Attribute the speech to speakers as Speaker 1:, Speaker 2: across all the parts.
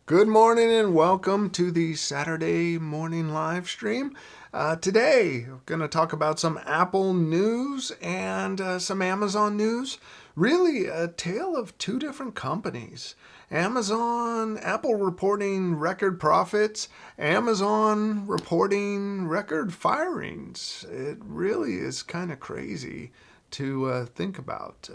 Speaker 1: Good morning and welcome to the Saturday morning live stream. Today, we're going to talk about some Apple news and some Amazon news. Really, a tale of two different companies. Apple reporting record profits, Amazon reporting record firings. It really is kind of crazy to think about.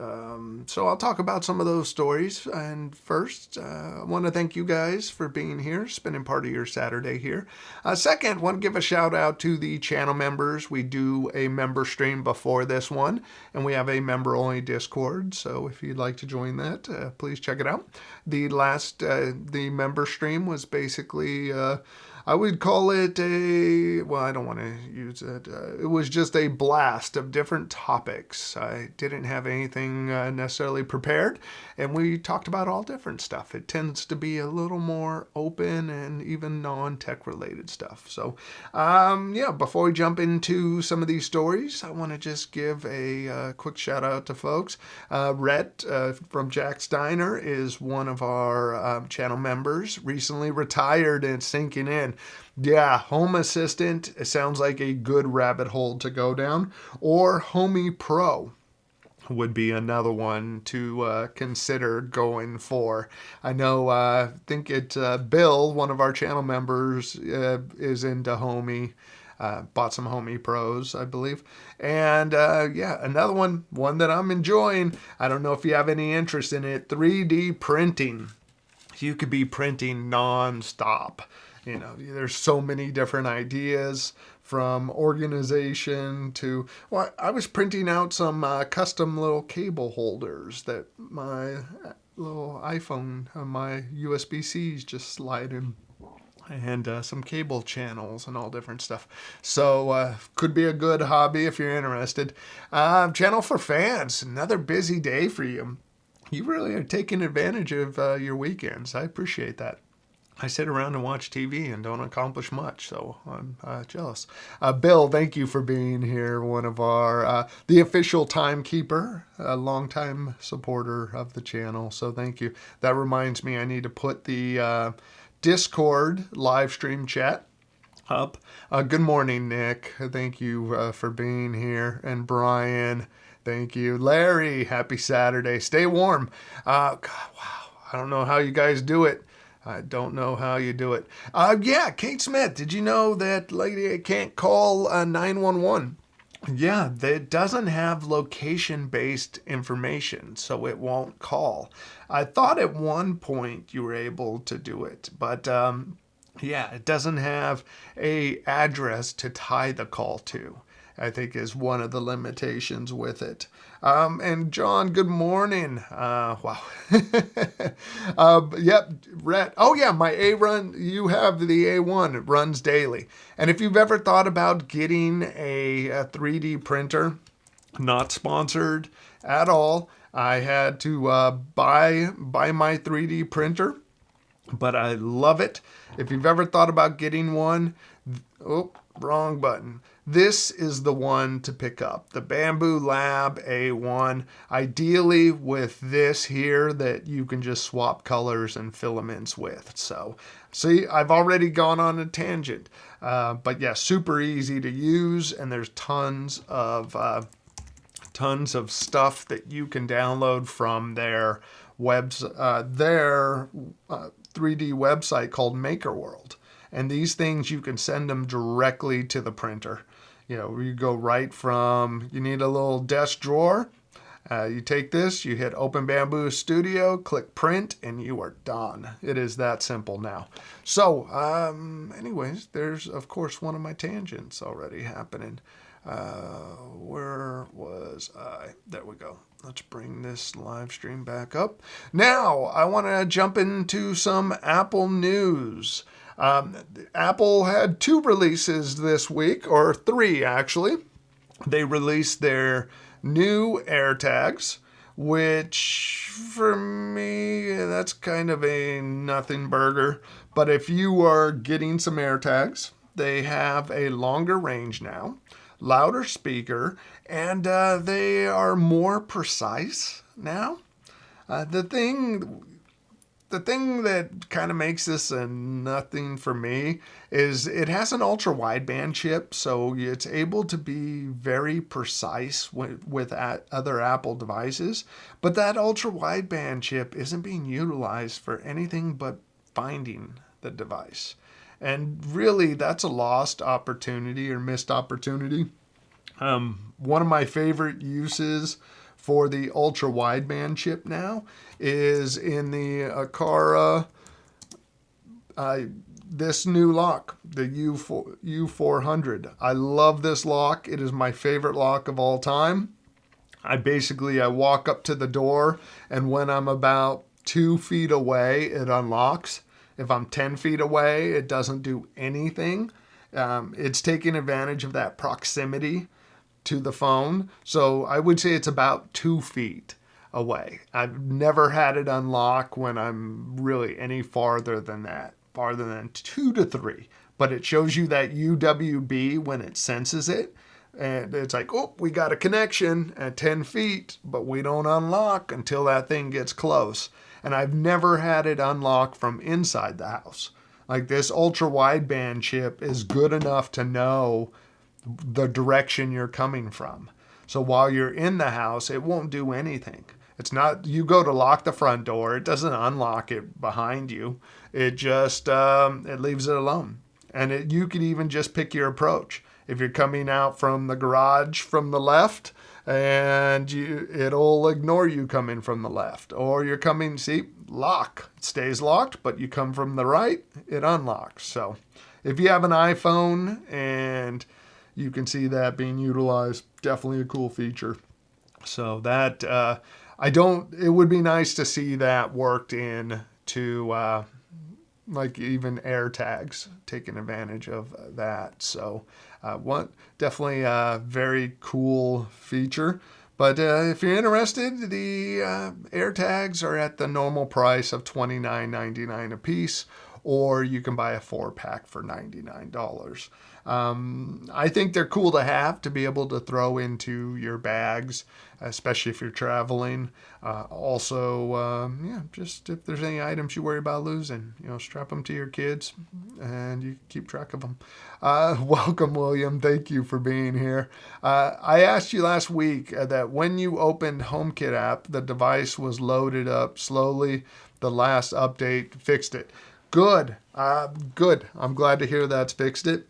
Speaker 1: So I'll talk about some of those stories. And first, I want to thank you guys for being here, spending part of your Saturday here. Second, I want to give a shout out to the channel members. We do a member stream before this one, and we have a member-only Discord. So if you'd like to join that, please check it out. The member stream was basically I would call it I don't want to use it. It was just a blast of different topics. I didn't have anything necessarily prepared, and we talked about all different stuff. It tends to be a little more open and even non-tech related stuff. So, before we jump into some of these stories, I want to just give a quick shout out to folks. Rhett from Jack's Diner is one of our channel members, recently retired and sinking in. Yeah, Home Assistant, it sounds like a good rabbit hole to go down. Or Homey Pro would be another one to consider going for. I know, I think Bill, one of our channel members, is into Homey. Bought some Homey Pros, I believe. And another one that I'm enjoying. I don't know if you have any interest in it. 3D printing. You could be printing non-stop. You know, there's so many different ideas from organization to, I was printing out some custom little cable holders that my little iPhone, my USB-Cs just slide in. And some cable channels and all different stuff. So could be a good hobby if you're interested. Channel for fans, another busy day for you. You really are taking advantage of your weekends. I appreciate that. I sit around and watch TV and don't accomplish much, so I'm jealous. Bill, thank you for being here. One of our, the official timekeeper, a longtime supporter of the channel, so thank you. That reminds me, I need to put the Discord live stream chat up. Good morning, Nick. Thank you for being here. And Brian, thank you. Larry, happy Saturday. Stay warm. God, wow. I don't know how you guys do it. I don't know how you do it. Kate Smith, did you know that lady can't call 911? Yeah, it doesn't have location-based information, so it won't call. I thought at one point you were able to do it, but it doesn't have a address to tie the call to. I think is one of the limitations with it. And John, good morning. Wow. Rhett. Oh yeah, my A-Run, you have the A1, it runs daily. And if you've ever thought about getting a 3D printer, not sponsored at all, I had to buy my 3D printer, but I love it. If you've ever thought about getting one, wrong button. This is the one to pick up, the Bamboo Lab A1, ideally with this here that you can just swap colors and filaments with. So, see, I've already gone on a tangent, but yeah, super easy to use, and there's tons of stuff that you can download from their 3D website called MakerWorld. And these things, you can send them directly to the printer. You know, you go right from, you need a little desk drawer. You take this, you hit Open Bamboo Studio, click print, and you are done. It is that simple now. So, anyways, there's, of course, one of my tangents already happening. Where was I? There we go. Let's bring this live stream back up. Now, I want to jump into some Apple news. Apple had 2 releases this week, or 3 actually. They released their new AirTags, which for me, that's kind of a nothing burger. But if you are getting some AirTags, they have a longer range now, louder speaker, and they are more precise now. The thing the thing that kind of makes this a nothing for me is it has an ultra wideband chip, so it's able to be very precise with other Apple devices. But that ultra wideband chip isn't being utilized for anything but finding the device. And really, that's a lost opportunity or missed opportunity. One of my favorite uses for the ultra wideband chip now is in the Aqara, this new lock, the U400. I love this lock. It is my favorite lock of all time. I walk up to the door, and when I'm about 2 feet away, it unlocks. If I'm 10 feet away, it doesn't do anything. It's taking advantage of that proximity to the phone. So I would say it's about 2 feet away. I've never had it unlock when I'm really any farther than that, farther than 2 to 3. But it shows you that UWB when it senses it. And it's like, oh, we got a connection at 10 feet, but we don't unlock until that thing gets close. And I've never had it unlock from inside the house. Like, this ultra wideband chip is good enough to know the direction you're coming from. So while you're in the house, it won't do anything. It's not, you go to lock the front door, it doesn't unlock it behind you. It just, it leaves it alone. And you could even just pick your approach. If you're coming out from the garage from the left, and it'll ignore you coming from the left. Or you're coming, lock. It stays locked, but you come from the right, it unlocks. So if you have an iPhone and you can see that being utilized, definitely a cool feature. So that, it would be nice to see that worked into like even AirTags, taking advantage of that. So definitely a very cool feature. But if you're interested, the AirTags are at the normal price of $29.99 a piece, or you can buy a 4-pack for $99. I think they're cool to have, to be able to throw into your bags, especially if you're traveling. Just if there's any items you worry about losing, strap them to your kids and you keep track of them. Welcome, William. Thank you for being here. I asked you last week that when you opened HomeKit app, the device was loaded up slowly. The last update fixed it. Good. Good. I'm glad to hear that's fixed it.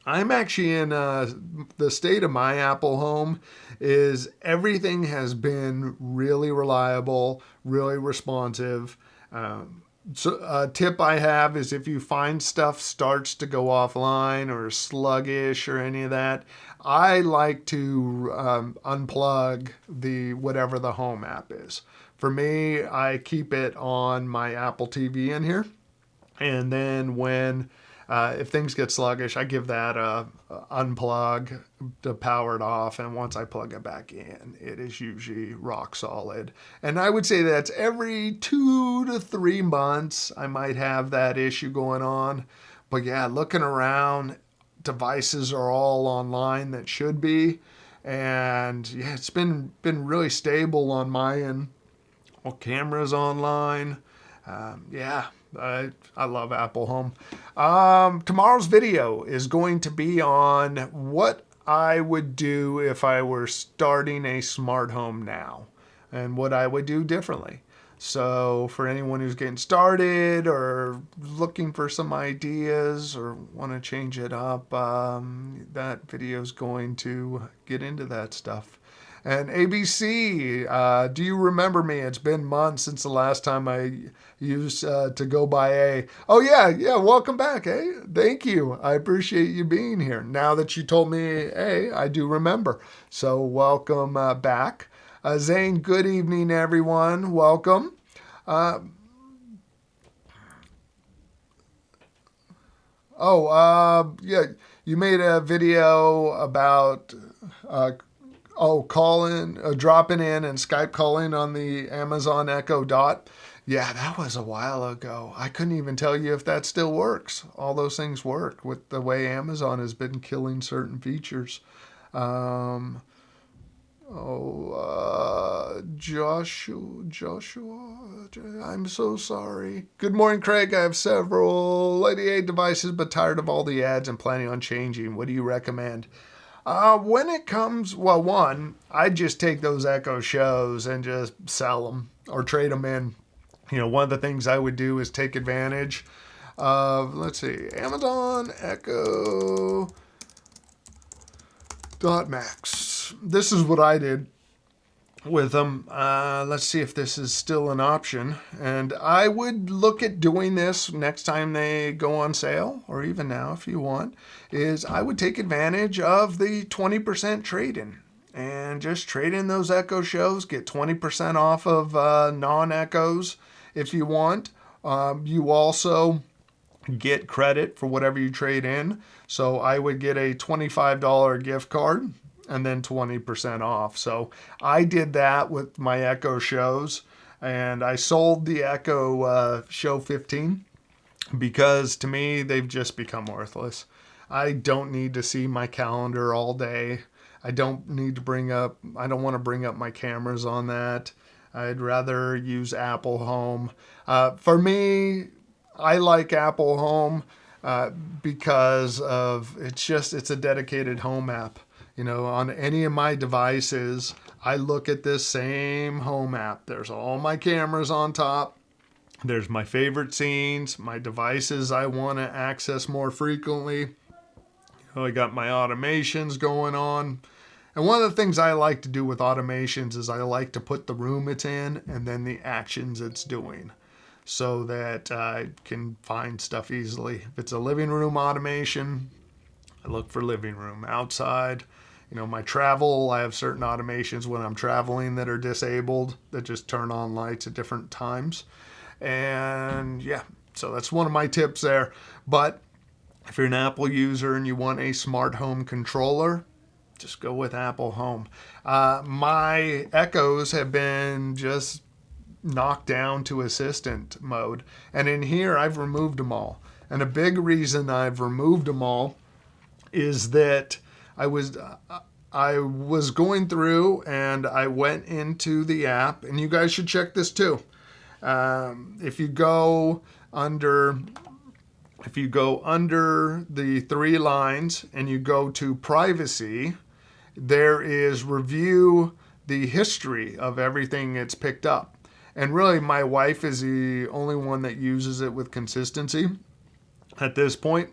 Speaker 1: I'm actually in the state of my Apple home is everything has been really reliable, really responsive. So a tip I have is if you find stuff starts to go offline or sluggish or any of that, I like to unplug whatever the home app is. For me, I keep it on my Apple TV in here. And then when if things get sluggish, I give that a unplug to power it off. And once I plug it back in, it is usually rock solid. And I would say that's every 2 to 3 months, I might have that issue going on. But yeah, looking around, devices are all online that should be. And yeah, it's been really stable on my end. All cameras online. I love Apple Home. Tomorrow's video is going to be on what I would do if I were starting a smart home now and what I would do differently. So for anyone who's getting started or looking for some ideas or want to change it up, that video is going to get into that stuff. And ABC, do you remember me? It's been months since the last time I used to go by A. Oh, yeah, welcome back, Thank you. I appreciate you being here. Now that you told me I do remember. So welcome back. Zane, good evening, everyone. Welcome. You made a video about... dropping in and Skype calling on the Amazon Echo Dot. Yeah, that was a while ago. I couldn't even tell you if that still works. All those things work with the way Amazon has been killing certain features. Joshua, I'm so sorry. Good morning, Craig. I have several Lady A devices, but tired of all the ads and planning on changing. What do you recommend? When it comes, well, one, I just take those Echo shows and just sell them or trade them in. One of the things I would do is take advantage of, let's see, Amazon Echo Max. This is what I did with them. Let's see if this is still an option. And I would look at doing this next time they go on sale, or even now if you want, is I would take advantage of the 20% trade-in. And just trade in those Echo shows, get 20% off of non-Echoes if you want. You also get credit for whatever you trade in. So I would get a $25 gift card and then 20% off. So I did that with my Echo shows, and I sold the Echo Show 15 because to me they've just become worthless. I don't need to see my calendar all day. I don't want to bring up my cameras on that. I'd rather use Apple Home. For me, I like Apple Home because it's a dedicated home app. On any of my devices, I look at this same home app. There's all my cameras on top. There's my favorite scenes, my devices I want to access more frequently. I got my automations going on. And one of the things I like to do with automations is I like to put the room it's in and then the actions it's doing so that I can find stuff easily. If it's a living room automation, I look for living room. Outside, my travel, I have certain automations when I'm traveling that are disabled that just turn on lights at different times. And yeah, so that's one of my tips there. But if you're an Apple user and you want a smart home controller, just go with Apple Home. My Echoes have been just knocked down to assistant mode. And in here, I've removed them all. And a big reason I've removed them all is that I was going through and I went into the app, and you guys should check this too. If you go under the three lines and you go to privacy, there is review the history of everything it's picked up. And really, my wife is the only one that uses it with consistency at this point.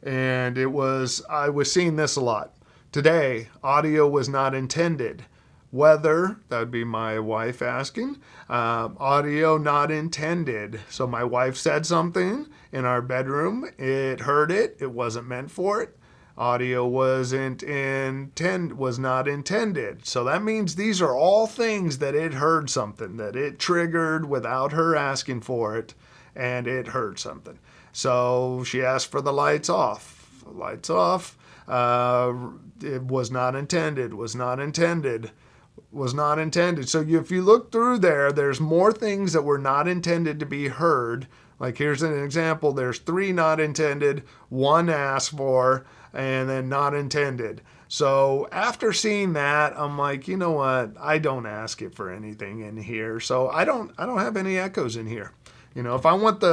Speaker 1: And I was seeing this a lot. Today, audio was not intended. Weather, that would be my wife asking, audio not intended. So my wife said something in our bedroom. It heard it. It wasn't meant for it. Audio was not intended. So that means these are all things that it heard something, that it triggered without her asking for it, and it heard something. So she asked for the lights off. Lights off. It was not intended. Was not intended. Was not intended. So if you look through there, there's more things that were not intended to be heard. Like here's an example. There's 3 not intended, 1 asked for, and then not intended. So after seeing that, I'm like, you know what? I don't ask it for anything in here. So I don't have any Echoes in here. If I want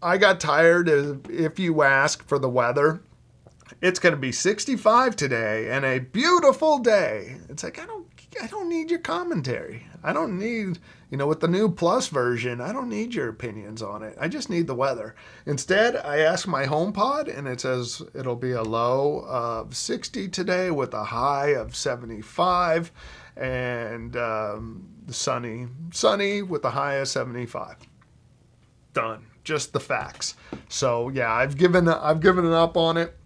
Speaker 1: I got tired of if you ask for the weather, it's going to be 65 today and a beautiful day. It's like, I don't need your commentary. I don't need, with the new Plus version, I don't need your opinions on it. I just need the weather. Instead, I ask my HomePod and it says it'll be a low of 60 today with a high of 75 and sunny with a high of 75. Done. Just the facts. So yeah, I've given up on it.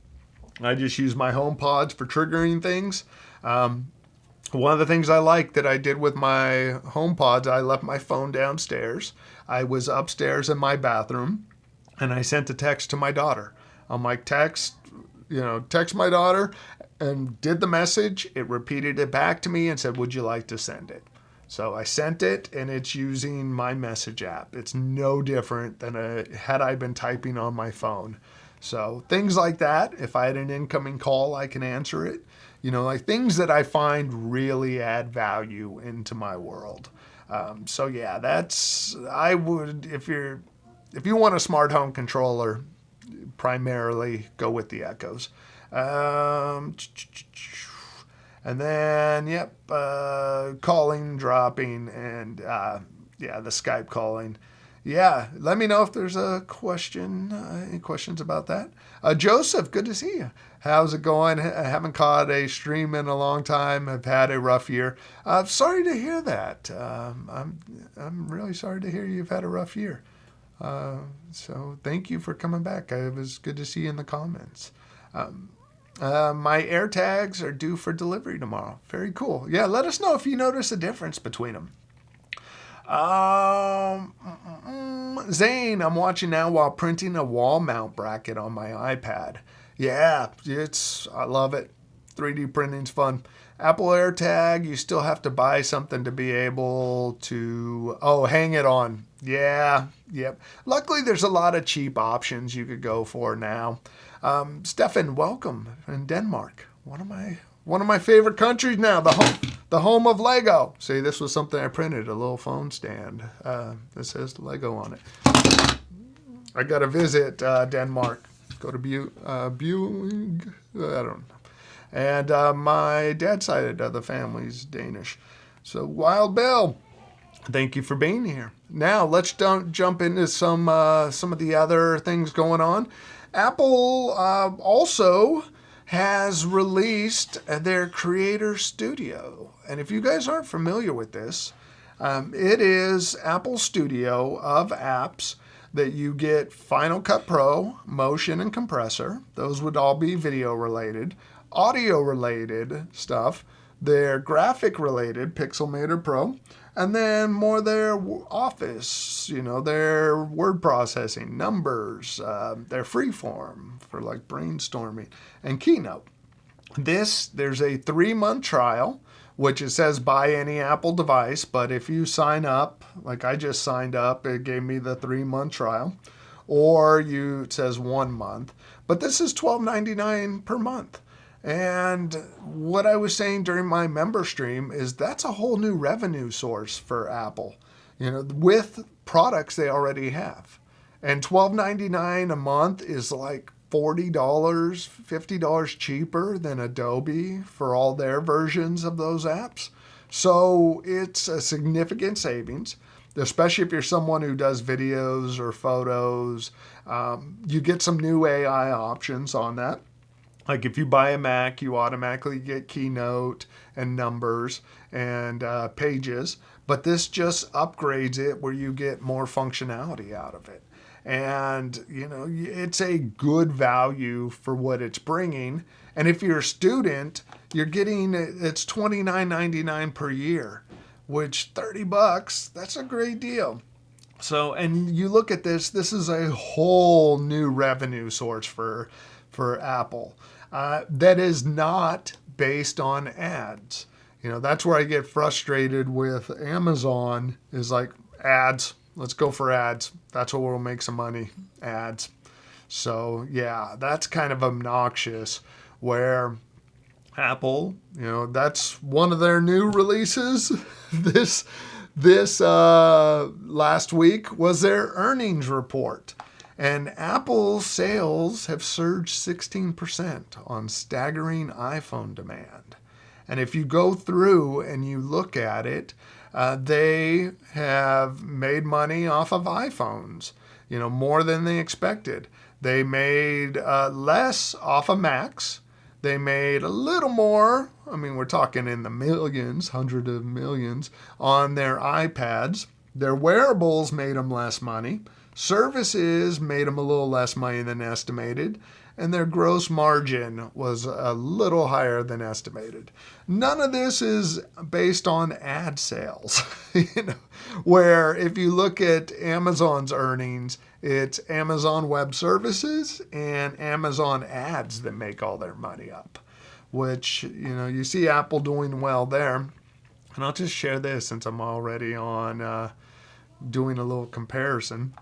Speaker 1: I just use my HomePods for triggering things. One of the things I like that I did with my HomePods, I left my phone downstairs. I was upstairs in my bathroom, and I sent a text to my daughter. I'm like, text my daughter, and did the message. It repeated it back to me and said, would you like to send it? So I sent it, and it's using my message app. It's no different than had I been typing on my phone. So things like that. If I had an incoming call, I can answer it. like things that I find really add value into my world. So yeah, I would, if you want a smart home controller, primarily go with the Echoes. Um, and then, yep, calling, dropping, and yeah, the Skype calling. Yeah, let me know if there's a question, any questions about that. Joseph, good to see you. How's it going? I haven't caught a stream in a long time. I've had a rough year. Sorry to hear that. I'm really sorry to hear you've had a rough year. So thank you for coming back. It was good to see you in the comments. My AirTags are due for delivery tomorrow. Very cool. Yeah, let us know if you notice a difference between them. Zane, I'm watching now while printing a wall mount bracket on my iPad. Yeah, I love it. 3D printing's fun. Apple AirTag, you still have to buy something to be able to, hang it on. Yeah, yep. Luckily, there's a lot of cheap options you could go for now. Stefan, welcome in Denmark. One of my favorite countries now, the home of Lego. See, this was something I printed, a little phone stand that says Lego on it. I got to visit Denmark. Go to Buing, I don't know. And my dad's side of the family's Danish. So, Wild Bill, thank you for being here. Now, let's jump into some of the other things going on. Apple also has released their Creator Studio. And if you guys aren't familiar with this, it is Apple Studio of apps that you get Final Cut Pro, Motion, and Compressor. Those would all be video related. Audio related stuff. Their graphic related, Pixelmator Pro. And then more their Office, their word processing, numbers, their freeform for like brainstorming, and Keynote. There's a 3-month trial, which it says buy any Apple device, but if you sign up, like I just signed up, it gave me the 3-month trial, or it says 1 month, but this is $12.99 per month. And what I was saying during my member stream is that's a whole new revenue source for Apple, with products they already have. And $12.99 a month is like $40, $50 cheaper than Adobe for all their versions of those apps. So it's a significant savings, especially if you're someone who does videos or photos. You get some new AI options on that. Like if you buy a Mac, you automatically get Keynote and Numbers and Pages. But this just upgrades it where you get more functionality out of it. And, it's a good value for what it's bringing. And if you're a student, you're getting, it's $29.99 per year, which $30, that's a great deal. So, and you look at this is a whole new revenue source for Apple that is not based on ads. That's where I get frustrated with Amazon is like ads. Let's go for ads. That's where we'll make some money. Ads. So yeah, that's kind of obnoxious where Apple, that's one of their new releases. This last week was their earnings report. And Apple sales have surged 16% on staggering iPhone demand. And if you go through and you look at it, they have made money off of iPhones, more than they expected. They made less off of Macs. They made a little more, we're talking in the millions, hundreds of millions, on their iPads. Their wearables made them less money. Services made them a little less money than estimated, and their gross margin was a little higher than estimated. None of this is based on ad sales, where if you look at Amazon's earnings, it's Amazon Web Services and Amazon ads that make all their money up, which, you see Apple doing well there. And I'll just share this since I'm already on doing a little comparison.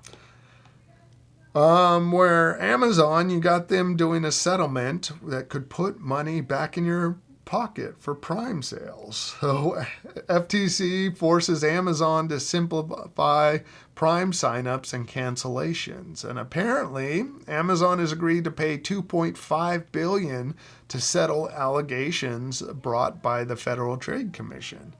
Speaker 1: Where Amazon, you got them doing a settlement that could put money back in your pocket for Prime sales. So FTC forces Amazon to simplify Prime signups and cancellations. And apparently, Amazon has agreed to pay $2.5 billion to settle allegations brought by the Federal Trade Commission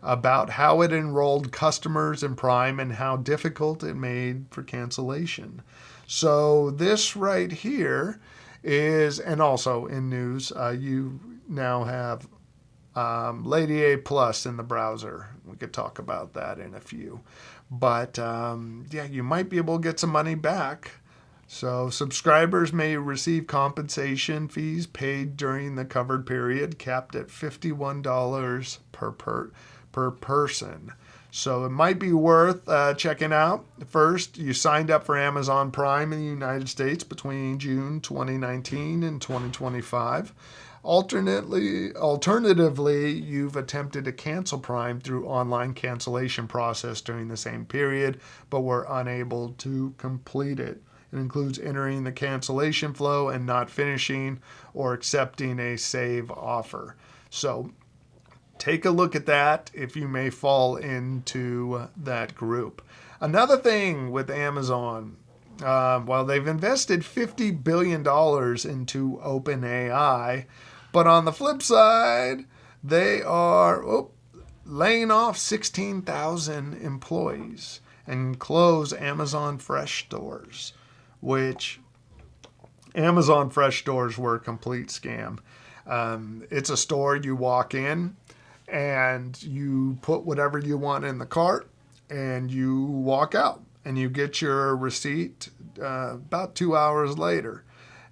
Speaker 1: about how it enrolled customers in Prime and how difficult it made for cancellation. So this right here is, and also in news, you now have Lady A Plus in the browser. We could talk about that in a few. But yeah, you might be able to get some money back. So subscribers may receive compensation fees paid during the covered period, capped at $51 per person. So it might be worth checking out. First, you signed up for Amazon Prime in the United States between June 2019 and 2025. Alternatively, you've attempted to cancel Prime through online cancellation process during the same period, but were unable to complete it. It includes entering the cancellation flow and not finishing or accepting a save offer. So take a look at that if you may fall into that group. Another thing with Amazon, well, they've invested $50 billion into OpenAI, but on the flip side, they are laying off 16,000 employees and close Amazon Fresh stores, which Amazon Fresh stores were a complete scam. It's a store you walk in, and you put whatever you want in the cart and you walk out and you get your receipt about 2 hours later.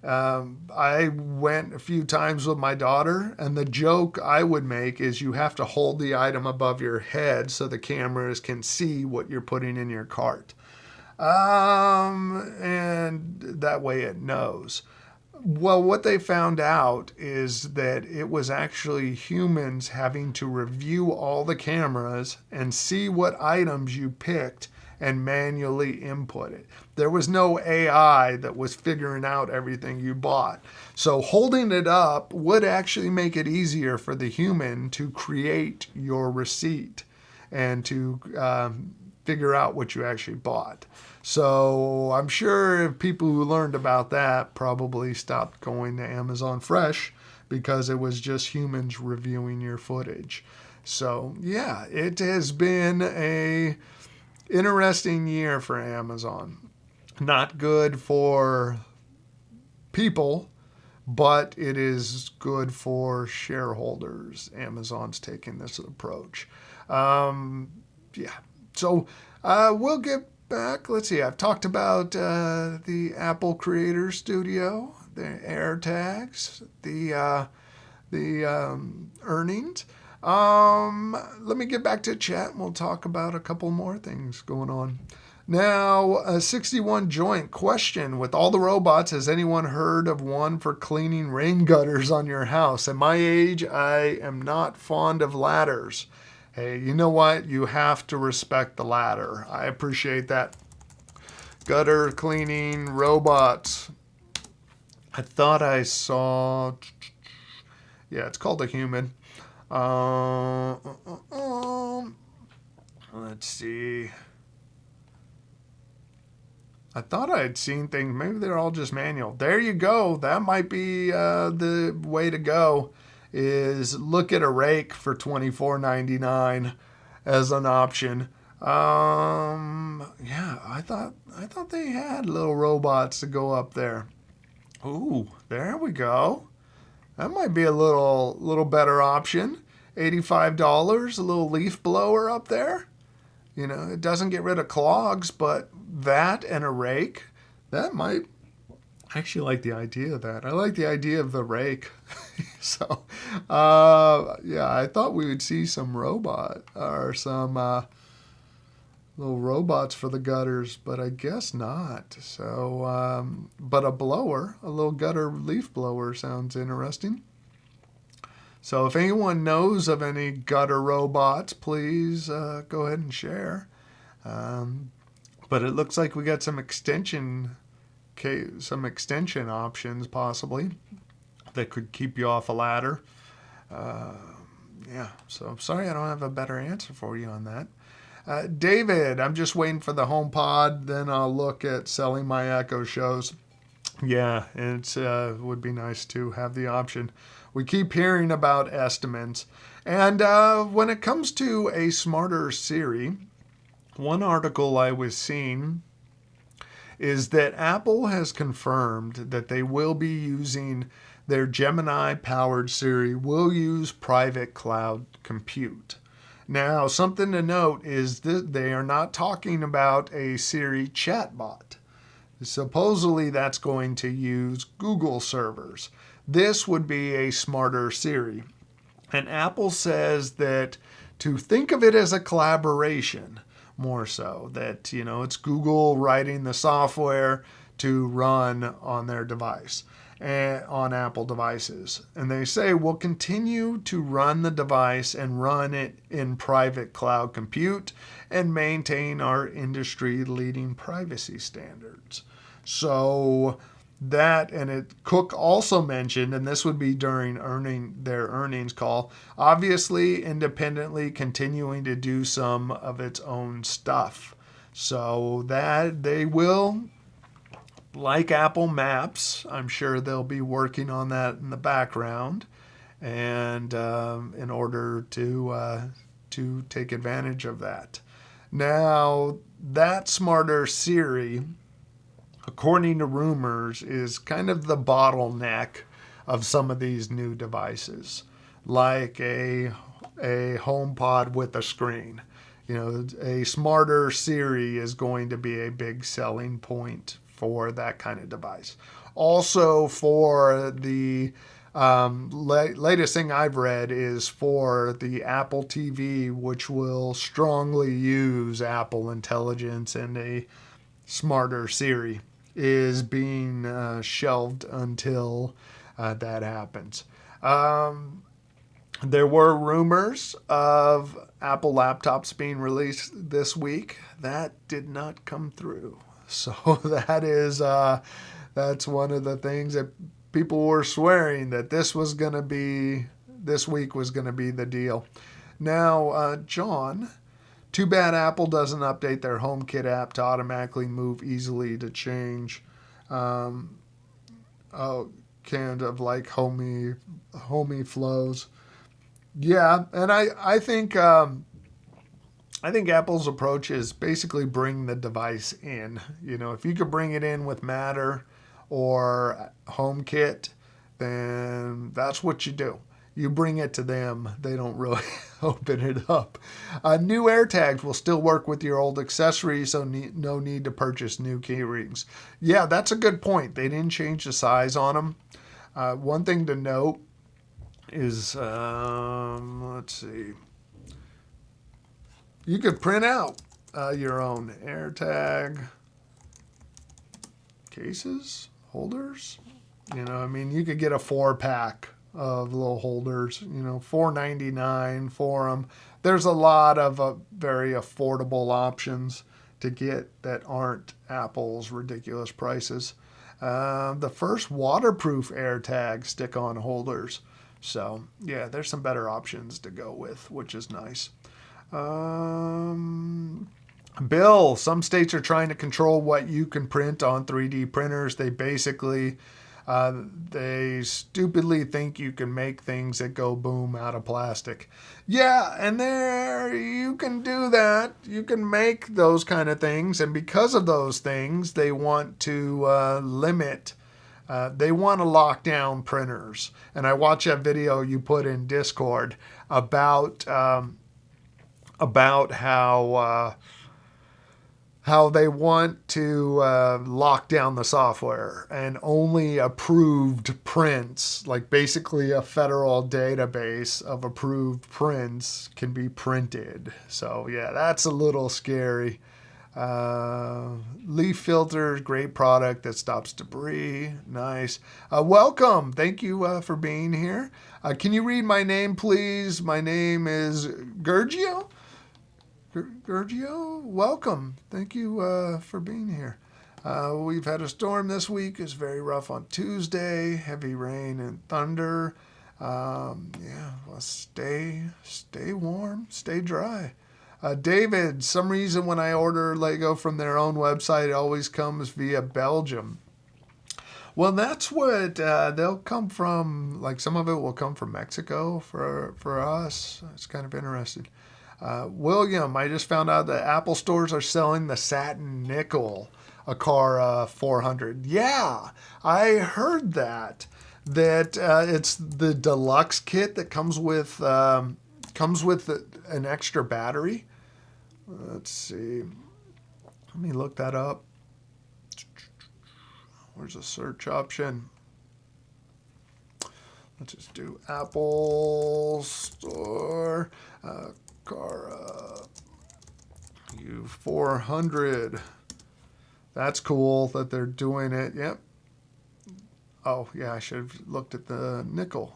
Speaker 1: I went a few times with my daughter, and the joke I would make is you have to hold the item above your head so the cameras can see what you're putting in your cart. And that way it knows. Well, what they found out is that it was actually humans having to review all the cameras and see what items you picked and manually input it. There was no AI that was figuring out everything you bought. So holding it up would actually make it easier for the human to create your receipt and to figure out what you actually bought. So I'm sure people who learned about that probably stopped going to Amazon Fresh because it was just humans reviewing your footage. So yeah, it has been a interesting year for Amazon. Not good for people, but it is good for shareholders. Amazon's taking this approach. Yeah. So we'll get back. Let's see. I've talked about the Apple Creator Studio, the AirTags, the earnings. Let me get back to chat and we'll talk about a couple more things going on. Now, a 61 joint question. With all the robots, has anyone heard of one for cleaning rain gutters on your house? At my age, I am not fond of ladders. Hey, you know what? You have to respect the ladder. I appreciate that. Gutter cleaning robots. I thought I saw... Yeah, it's called a human. Let's see. I thought I had seen things. Maybe they're all just manual. There you go. That might be the way to go. Is look at a rake for $24.99 as an option. Yeah, I thought they had little robots to go up there. Ooh, there we go. That might be a little better option. $85, a little leaf blower up there. You know, it doesn't get rid of clogs, but that and a rake, that might... I actually like the idea of that. I like the idea of the rake. So, yeah, I thought we would see some robot or some little robots for the gutters, but I guess not. So, but a blower, a little gutter leaf blower sounds interesting. So if anyone knows of any gutter robots, please go ahead and share. But it looks like we got some extension options possibly that could keep you off a ladder. Yeah, so I'm sorry I don't have a better answer for you on that. David, I'm just waiting for the HomePod. Then I'll look at selling my Echo Shows. Yeah, it would be nice to have the option. We keep hearing about estimates. And when it comes to a smarter Siri, one article I was seeing is that Apple has confirmed that they will be using their Gemini powered Siri will use private cloud compute. Now, something to note is that they are not talking about a Siri chatbot. Supposedly, that's going to use Google servers. This would be a smarter Siri. And Apple says that to think of it as a collaboration, more so, that, it's Google writing the software to run on their device, on Apple devices. And they say we'll continue to run the device and run it in private cloud compute and maintain our industry-leading privacy standards. So that, and Cook also mentioned, and this would be during their earnings call, obviously independently continuing to do some of its own stuff. So that they will, like Apple Maps, I'm sure they'll be working on that in the background, and in order to take advantage of that. Now, that smarter Siri, according to rumors, is kind of the bottleneck of some of these new devices, like a HomePod with a screen. A smarter Siri is going to be a big selling point for that kind of device. Also, for the latest thing I've read is for the Apple TV, which will strongly use Apple Intelligence, and a smarter Siri is being shelved until that happens. There were rumors of Apple laptops being released this week. That did not come through. So that's one of the things that people were swearing that this week was going to be the deal. Now, John, too bad Apple doesn't update their HomeKit app to automatically move easily to change, kind of like homey flows. Yeah, and I think Apple's approach is basically bring the device in. If you could bring it in with Matter or HomeKit, then that's what you do. You bring it to them. They don't really open it up. New AirTags will still work with your old accessories, so no need to purchase new key rings. Yeah, that's a good point. They didn't change the size on them. One thing to note is, let's see. You could print out your own AirTag cases, holders. You could get a 4-pack of little holders, $4.99 for them. There's a lot of very affordable options to get that aren't Apple's ridiculous prices. The first waterproof AirTag stick-on holders. So, yeah, there's some better options to go with, which is nice. Bill, some states are trying to control what you can print on 3D printers. They basically, they stupidly think you can make things that go boom out of plastic. Yeah, and there you can do that. You can make those kind of things. And because of those things, they want to limit. They want to lock down printers. And I watched that video you put in Discord about how they want to lock down the software, and only approved prints, like basically a federal database of approved prints, can be printed. So yeah, that's a little scary. Leaf filters, great product that stops debris. Nice. Welcome. Thank you for being here. Can you read my name, please? My name is Gergio. Gergio, welcome. Thank you for being here. We've had a storm this week. It's very rough on Tuesday. Heavy rain and thunder. Yeah, well, stay warm, stay dry. David, some reason when I order Lego from their own website, it always comes via Belgium. Well, that's what they'll come from. Like some of it will come from Mexico for us. It's kind of interesting. William, I just found out that Apple stores are selling the Satin Nickel, a car 400. Yeah, I heard that. That it's the deluxe kit that comes with an extra battery. Let's see. Let me look that up. Where's the search option? Let's just do Apple Store car U400. That's cool that they're doing it. Yep. Oh, yeah, I should have looked at the nickel.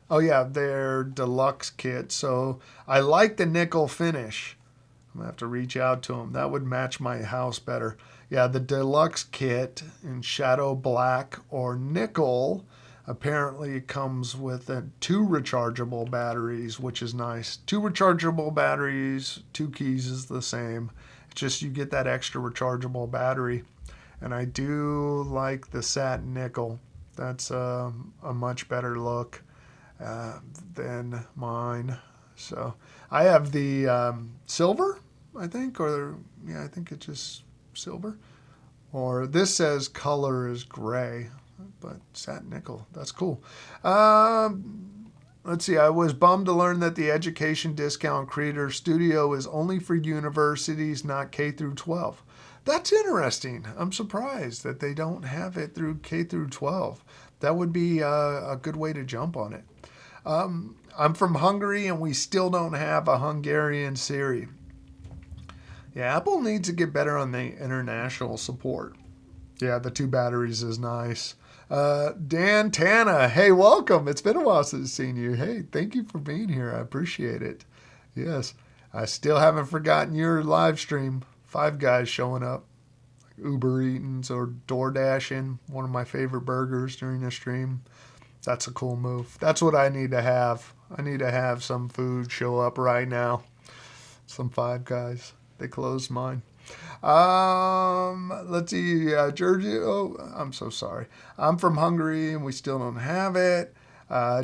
Speaker 1: Oh, yeah, their deluxe kit. So I like the nickel finish. I'm going to have to reach out to them. That would match my house better. Yeah, the deluxe kit in shadow black or nickel apparently comes with two rechargeable batteries, which is nice. Two rechargeable batteries, two keys is the same. It's just you get that extra rechargeable battery. And I do like the satin nickel. That's a much better look than mine. So I have the silver, I think, or yeah, I think it's just silver. Or this says color is gray, but satin nickel. That's cool. Let's see. I was bummed to learn that the education discount Creator Studio is only for universities, not K through 12. That's interesting. I'm surprised that they don't have it through K through 12. That would be a good way to jump on it. I'm from Hungary, and we still don't have a Hungarian Siri. Yeah, Apple needs to get better on the international support. Yeah, the two batteries is nice. Dan Tana, hey, welcome. It's been a while since I've seen you. Hey, thank you for being here. I appreciate it. Yes, I still haven't forgotten your live stream. 5 Guys showing up. Uber Eatings or DoorDashing, one of my favorite burgers during the stream. That's a cool move. That's what I need to have. I need to have some food show up right now. Some 5 Guys. They closed mine. Let's see. Georgia. Oh, I'm so sorry. I'm from Hungary and we still don't have it.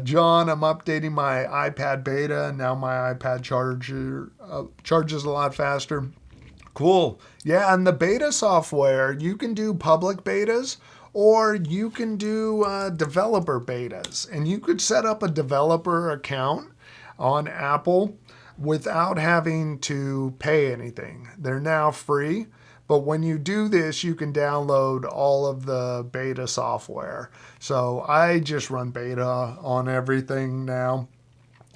Speaker 1: John, I'm updating my iPad beta. Now my iPad charges a lot faster. Cool. Yeah, and the beta software, you can do public betas or you can do developer betas. And you could set up a developer account on Apple without having to pay anything. They're now free, but when you do this, you can download all of the beta software. So I just run beta on everything now,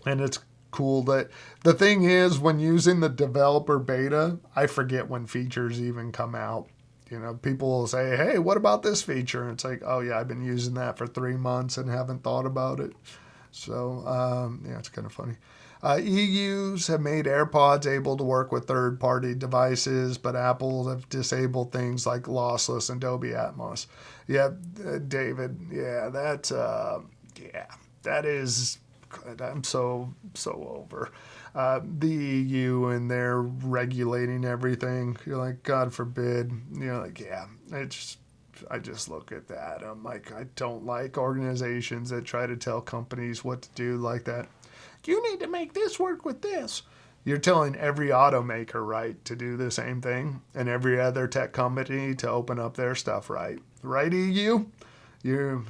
Speaker 1: and it's cool that the thing is when using the developer beta, I forget when features even come out. You know, people will say, hey, what about this feature? And it's like, oh yeah, I've been using that for 3 months and haven't thought about it. So yeah, it's kind of funny. EUs have made AirPods able to work with third-party devices, but Apple have disabled things like lossless and Dolby Atmos. Yeah, David. Yeah, that is. I'm so over the EU and they're regulating everything. You're like, God forbid. You're like, yeah. I just look at that. I'm like, I don't like organizations that try to tell companies what to do like that. You need to make this work with this. You're telling every automaker, right, to do the same thing, and every other tech company to open up their stuff, right? Right, EU? You're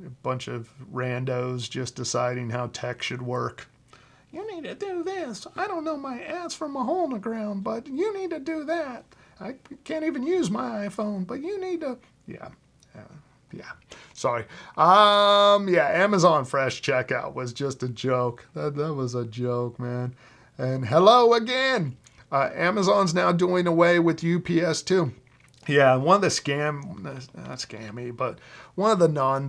Speaker 1: a bunch of randos just deciding how tech should work. You need to do this. I don't know my ass from a hole in the ground, but you need to do that. I can't even use my iPhone, but you need to... Yeah. Sorry. Yeah, Amazon Fresh checkout was just a joke. That was a joke, man. And hello again. Amazon's now doing away with UPS too. Yeah, one of the not scammy, but one of the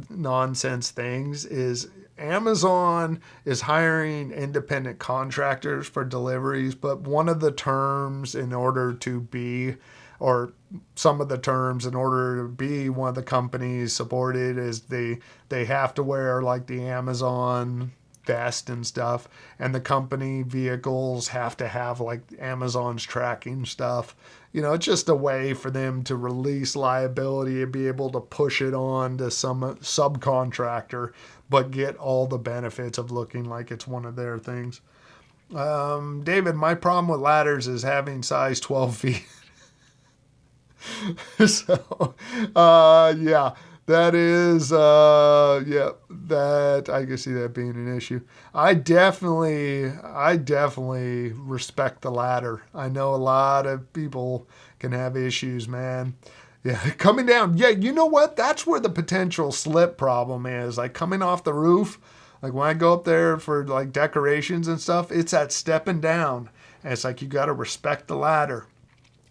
Speaker 1: nonsense things is Amazon is hiring independent contractors for deliveries, but one of the terms in order to be, or some of the terms in order to be one of the companies supported is they have to wear like the Amazon vest and stuff, and the company vehicles have to have like Amazon's tracking stuff. It's just a way for them to release liability and be able to push it on to some subcontractor, but get all the benefits of looking like it's one of their things. David, my problem with ladders is having size 12 feet. So, yeah. That is, that I can see that being an issue. I definitely respect the ladder. I know a lot of people can have issues, man. Yeah, coming down. Yeah, you know what? That's where the potential slip problem is. Like coming off the roof, like when I go up there for like decorations and stuff, it's that stepping down. And it's like you got to respect the ladder.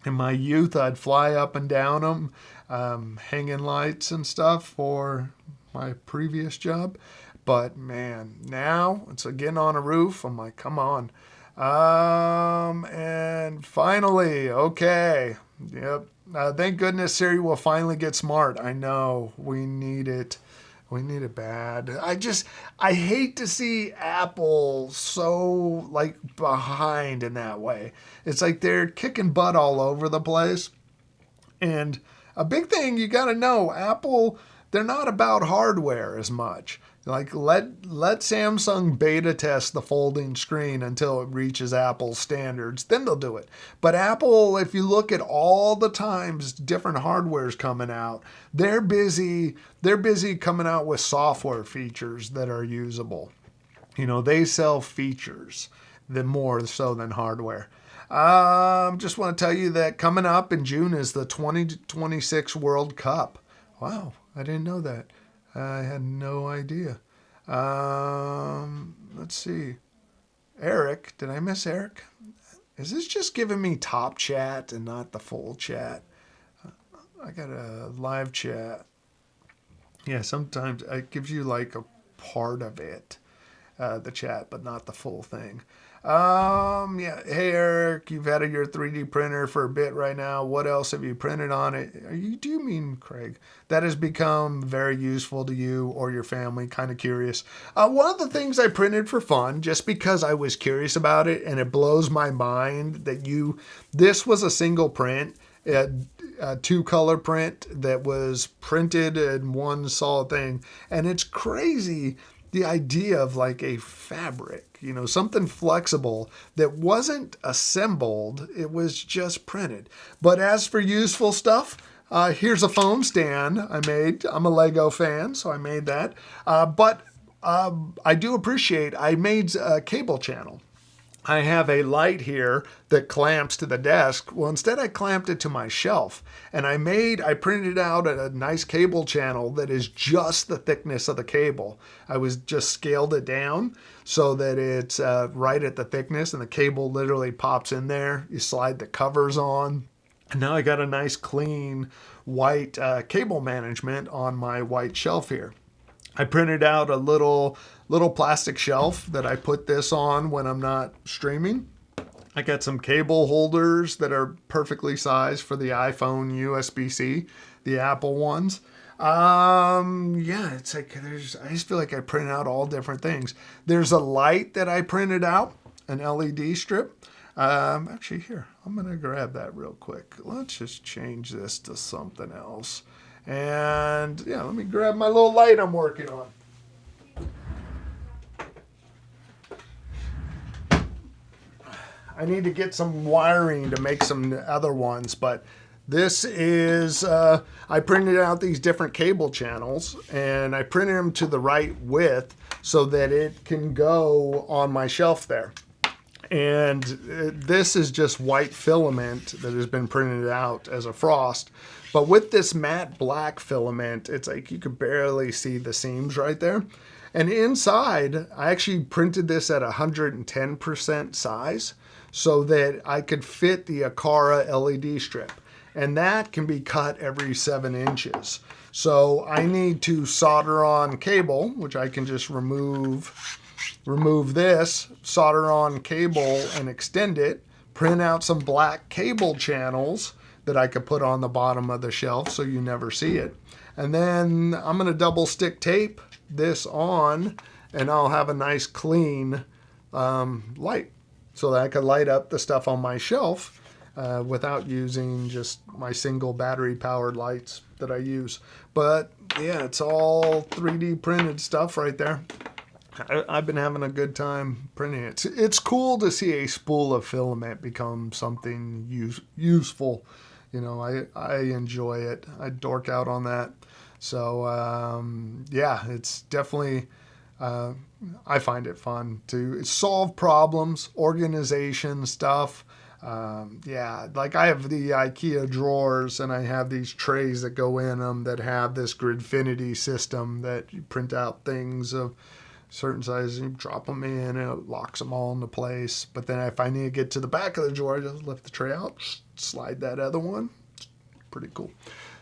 Speaker 1: In my youth, I'd fly up and down them. Hanging lights and stuff for my previous job. But man, now it's getting on a roof. I'm like, come on. And finally, okay. Yep. Thank goodness Siri will finally get smart. I know we need it. We need it bad. I hate to see Apple so like behind in that way. It's like they're kicking butt all over the place. And a big thing you got to know, Apple, they're not about hardware as much. Like let Samsung beta test the folding screen until it reaches Apple's standards, then they'll do it. But Apple, if you look at all the times different hardware's coming out, they're busy coming out with software features that are usable. They sell features more so than hardware. Just want to tell you that coming up in June is the 2026 World Cup. Wow, I didn't know that. I had no idea. Let's see. Eric, did I miss Eric? Is this just giving me top chat and not the full chat? I got a live chat. Yeah, sometimes it gives you like a part of it, the chat, but not the full thing. Yeah. Hey, Eric, you've had your 3D printer for a bit right now. What else have you printed on it? Do you mean Craig? That has become very useful to you or your family? Kind of curious. One of the things I printed for fun, just because I was curious about it, and it blows my mind that this was a single print, a 2-color print that was printed in one solid thing. And it's crazy, the idea of like a fabric, something flexible that wasn't assembled, it was just printed. But as for useful stuff, here's a phone stand I made. I'm a Lego fan, so I made that. But I do appreciate, I made a cable channel. I have a light here that clamps to the desk. Well, instead I clamped it to my shelf, and I printed out a nice cable channel that is just the thickness of the cable. I was just scaled it down so that it's right at the thickness, and the cable literally pops in there. You slide the covers on, and now I got a nice clean white cable management on my white shelf here. I printed out a little plastic shelf that I put this on when I'm not streaming. I got some cable holders that are perfectly sized for the iPhone USB-C, the Apple ones. Yeah, it's like I just feel like I printed out all different things. There's a light that I printed out, an LED strip. Actually, here, I'm going to grab that real quick. Let's just change this to something else. And yeah, let me grab my little light I'm working on. I need to get some wiring to make some other ones, but this is, I printed out these different cable channels, and I printed them to the right width so that it can go on my shelf there. And this is just white filament that has been printed out as a frost. But with this matte black filament, it's like you could barely see the seams right there. And inside, I actually printed this at 110% size so that I could fit the Aqara LED strip. and that can be cut every 7 inches. So I need to solder on cable, which I can just remove this, solder on cable and extend it, print out some black cable channels that I could put on the bottom of the shelf so you never see it. And then I'm going to double stick tape this on, and I'll have a nice clean light so that I can light up the stuff on my shelf without using just my single battery powered lights that I use. But yeah, it's all 3D printed stuff right there. I've been having a good time printing it. It's cool to see a spool of filament become something useful. You know, I enjoy it. I dork out on that. So yeah, it's definitely, I find it fun to solve problems, organization stuff. Yeah, like I have the IKEA drawers, and I have these trays that go in them that have this Gridfinity system that you print out things of certain sizes, and you drop them in, and it locks them all into place. But then if I need to get to the back of the drawer, I just lift the tray out, slide that other one. It's pretty cool.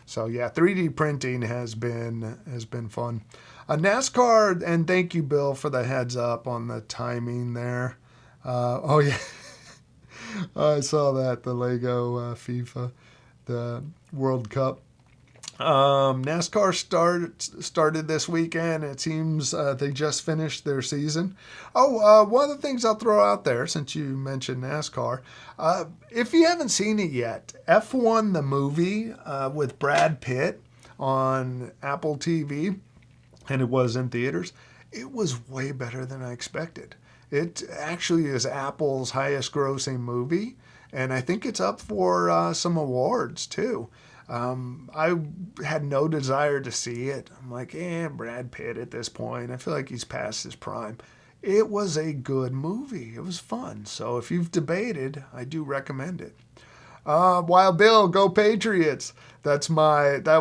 Speaker 1: So yeah, 3D printing has been fun. NASCAR, and thank you, Bill, for the heads up on the timing there. Oh yeah. I saw that, the Lego FIFA, the World Cup. NASCAR started this weekend. It seems they just finished their season. Oh, one of the things I'll throw out there, since you mentioned NASCAR, if you haven't seen it yet, F1 the movie with Brad Pitt on Apple TV, and it was in theaters, it was way better than I expected. It actually is Apple's highest grossing movie, and I think it's up for some awards too. I had no desire to see it. I'm like, Brad Pitt at this point. I feel like he's past his prime. It was a good movie. It was fun. So if you've debated, I do recommend it. Wild Bill, go Patriots. That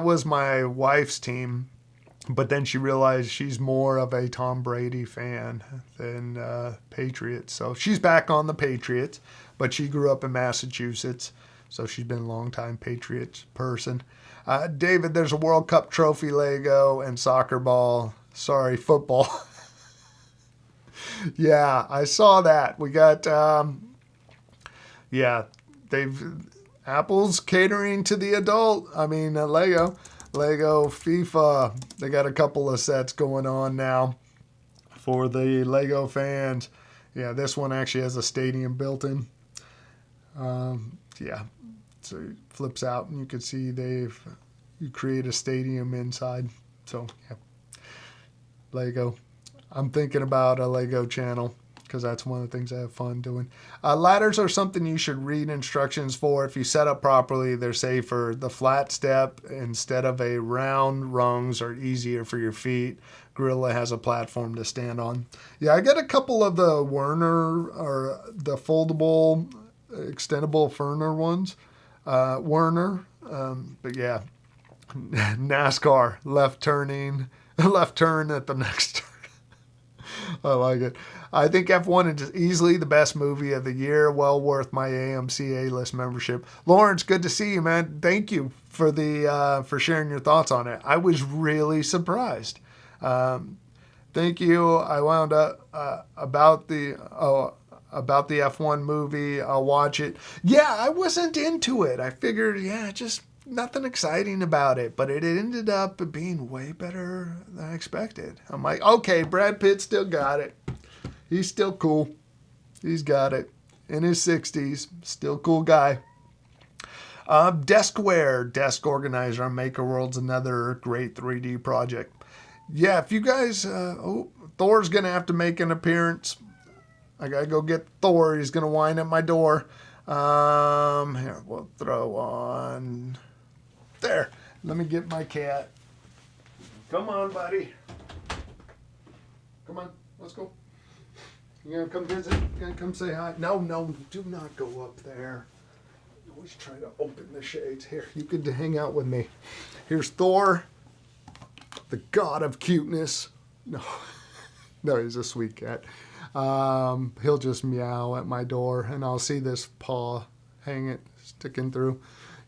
Speaker 1: was my wife's team. But then she realized she's more of a Tom Brady fan than Patriots. So she's back on the Patriots, but she grew up in Massachusetts, so she's been a long-time Patriots person. David, there's a World Cup trophy Lego and soccer ball. Sorry, football. Yeah, I saw that. We got, Apple's catering to the adult. I mean, Lego, FIFA. They got a couple of sets going on now for the Lego fans. Yeah, this one actually has a stadium built in. Yeah, so it flips out and you can see you create a stadium inside. So yeah, Lego. I'm thinking about a Lego channel because that's one of the things I have fun doing. Ladders are something you should read instructions for. If you set up properly, they're safer. The flat step instead of a round rungs are easier for your feet. Gorilla has a platform to stand on. Yeah, I got a couple of the Werner or the foldable, extendable Ferner ones. Werner, but yeah, NASCAR left turn at the next turn. I like it. I think F1 is easily the best movie of the year. Well worth my AMC A-list membership. Lawrence, good to see you, man. Thank you for for sharing your thoughts on it. I was really surprised. Thank you. I wound up about the F1 movie. I'll watch it. Yeah, I wasn't into it. I figured, just nothing exciting about it, but it ended up being way better than I expected. I'm like, okay, Brad Pitt still got it. He's still cool. He's got it. In his 60s, still cool guy. Deskwear, desk organizer on MakerWorld's another great 3D project. Yeah, if you guys, Thor's going to have to make an appearance. I got to go get Thor. He's going to whine at my door. Here, we'll throw on... There. Let me get my cat. Come on, buddy. Come on. Let's go. You going to come visit? You going to come say hi? No, do not go up there. You always try to open the shades. Here, you could hang out with me. Here's Thor, the god of cuteness. No, he's a sweet cat. He'll just meow at my door, and I'll see this paw sticking through.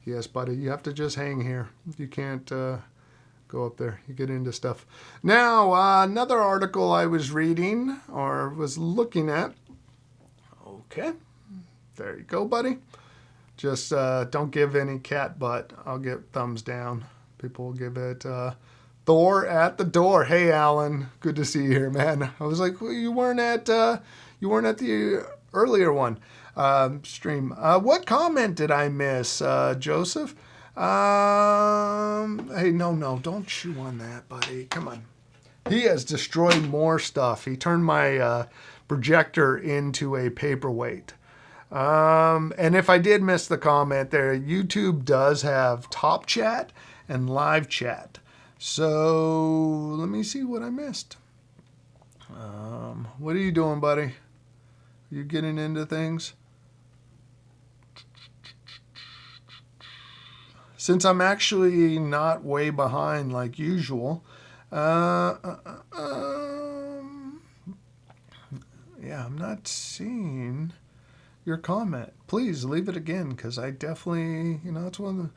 Speaker 1: Yes, buddy, you have to just hang here. You can't go up there. You get into stuff. Now, another article I was reading or was looking at. Okay, there you go, buddy. Just don't give any cat butt. I'll get thumbs down. People will give it Thor at the door. Hey, Alan, good to see you here, man. I was like, well, you weren't at the earlier one stream. What comment did I miss, Joseph? Hey, no, don't chew on that, buddy. Come on. He has destroyed more stuff. He turned my projector into a paperweight. And if I did miss the comment there, YouTube does have top chat and live chat. So let me see what I missed. What are you doing, buddy? You getting into things? Since I'm actually not way behind like usual, yeah, I'm not seeing your comment. Please leave it again, because I definitely, it's one of the,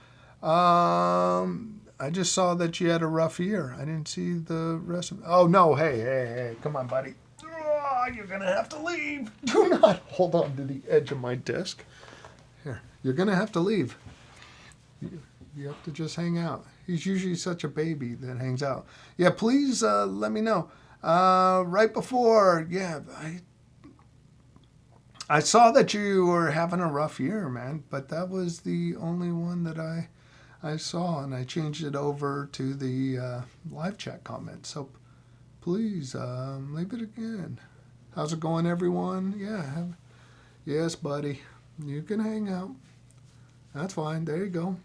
Speaker 1: I just saw that you had a rough year. I didn't see the rest of it. Oh, no, hey, come on, buddy. Oh, you're going to have to leave. Do not hold on to the edge of my desk. Here, you're going to have to leave. You have to just hang out. He's usually such a baby that hangs out. Yeah, please let me know. Right before, yeah, I saw that you were having a rough year, man, but that was the only one that I saw, and I changed it over to the live chat comment. So please leave it again. How's it going, everyone? Yeah, yes, buddy. You can hang out. That's fine. There you go.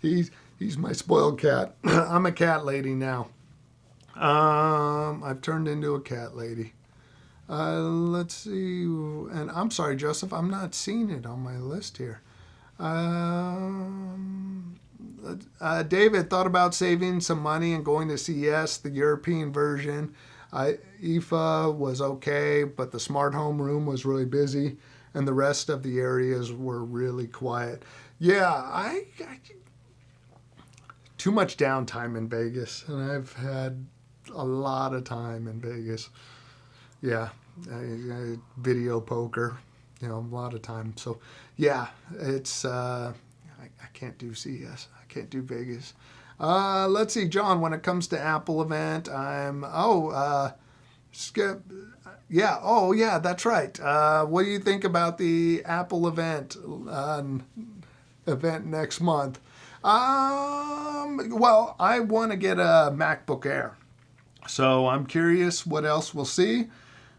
Speaker 1: He's my spoiled cat. I'm a cat lady now. I've turned into a cat lady. Let's see. And I'm sorry, Joseph, I'm not seeing it on my list here. David thought about saving some money and going to CES, the European version. IFA was okay, but the smart home room was really busy, and the rest of the areas were really quiet. Yeah, I too much downtime in Vegas, and I've had a lot of time in Vegas. Yeah, I video poker, a lot of time. So, yeah, it's I can't do CES. I can't do Vegas. Let's see, John. When it comes to Apple event, Skip. Yeah. Oh, yeah. That's right. What do you think about the Apple event next month? Well, I want to get a MacBook Air, so I'm curious what else we'll see.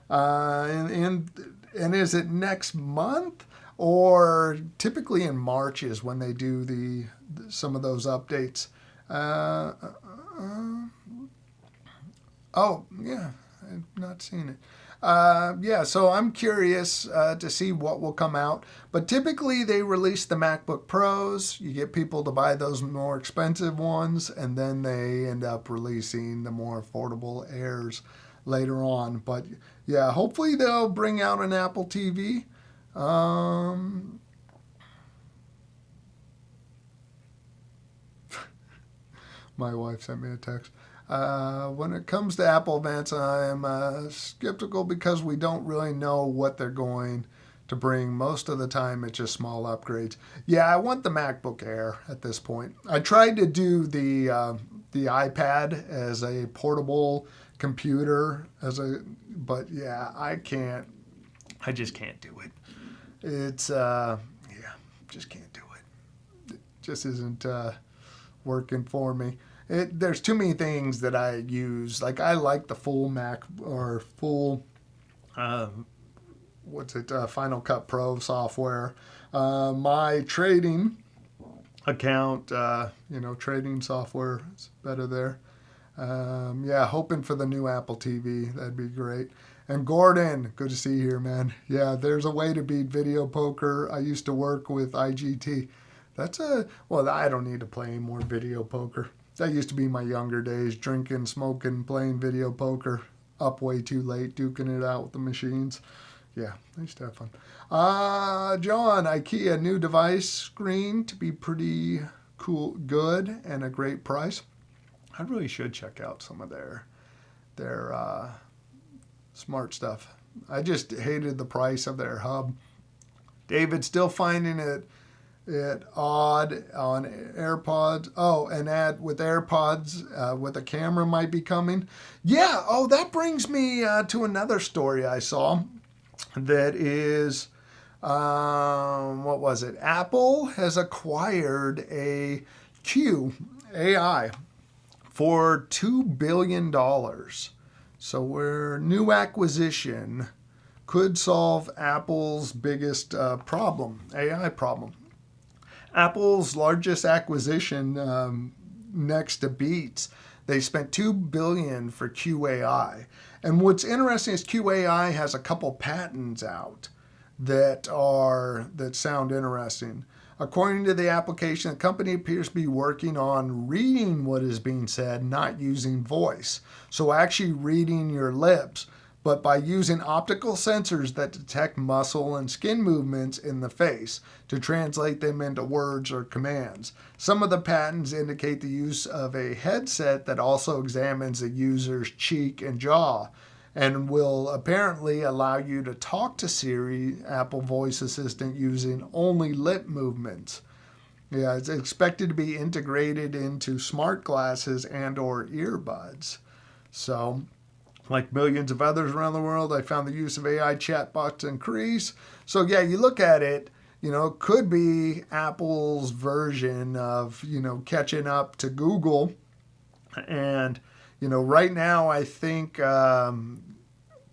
Speaker 1: And is it next month, or typically in March is when they do some of those updates? Oh, yeah, I've not seen it. Yeah, so I'm curious to see what will come out. But typically they release the MacBook Pros. You get people to buy those more expensive ones, and then they end up releasing the more affordable Airs later on. But yeah, hopefully they'll bring out an Apple TV. My wife sent me a text. When it comes to Apple events, I'm skeptical because we don't really know what they're going to bring. Most of the time, it's just small upgrades. Yeah, I want the MacBook Air at this point. I tried to do the iPad as a portable computer, but yeah, I can't. I just can't do it. It's just can't do it. It just isn't working for me. There's too many things that I use. Like, I like the full Mac or full, Final Cut Pro software. My trading account, trading software is better there. Yeah, hoping for the new Apple TV. That'd be great. And Gordon, good to see you here, man. Yeah, there's a way to beat video poker. I used to work with IGT. I don't need to play any more video poker. That used to be my younger days, drinking, smoking, playing video poker, up way too late, duking it out with the machines. Yeah, I used to have fun. John, IKEA new device screen to be pretty cool, good, and a great price. I really should check out some of their smart stuff. I just hated the price of their hub. David's still finding it odd on AirPods. Oh, and with AirPods, with a camera might be coming. Yeah. Oh, that brings me to another story I saw. That is, what was it? Apple has acquired a Q AI for $2 billion. So we're new acquisition could solve Apple's biggest problem, AI problem. Apple's largest acquisition, next to Beats, they spent $2 billion for QAI. And what's interesting is QAI has a couple patents out that sound interesting. According to the application, the company appears to be working on reading what is being said, not using voice. So actually reading your lips, but by using optical sensors that detect muscle and skin movements in the face to translate them into words or commands. Some of the patents indicate the use of a headset that also examines the user's cheek and jaw and will apparently allow you to talk to Siri, Apple Voice Assistant, using only lip movements. Yeah, it's expected to be integrated into smart glasses and or earbuds. So, like millions of others around the world, I found the use of AI chatbots increase. So yeah, you look at it, it could be Apple's version of, catching up to Google. And, right now I think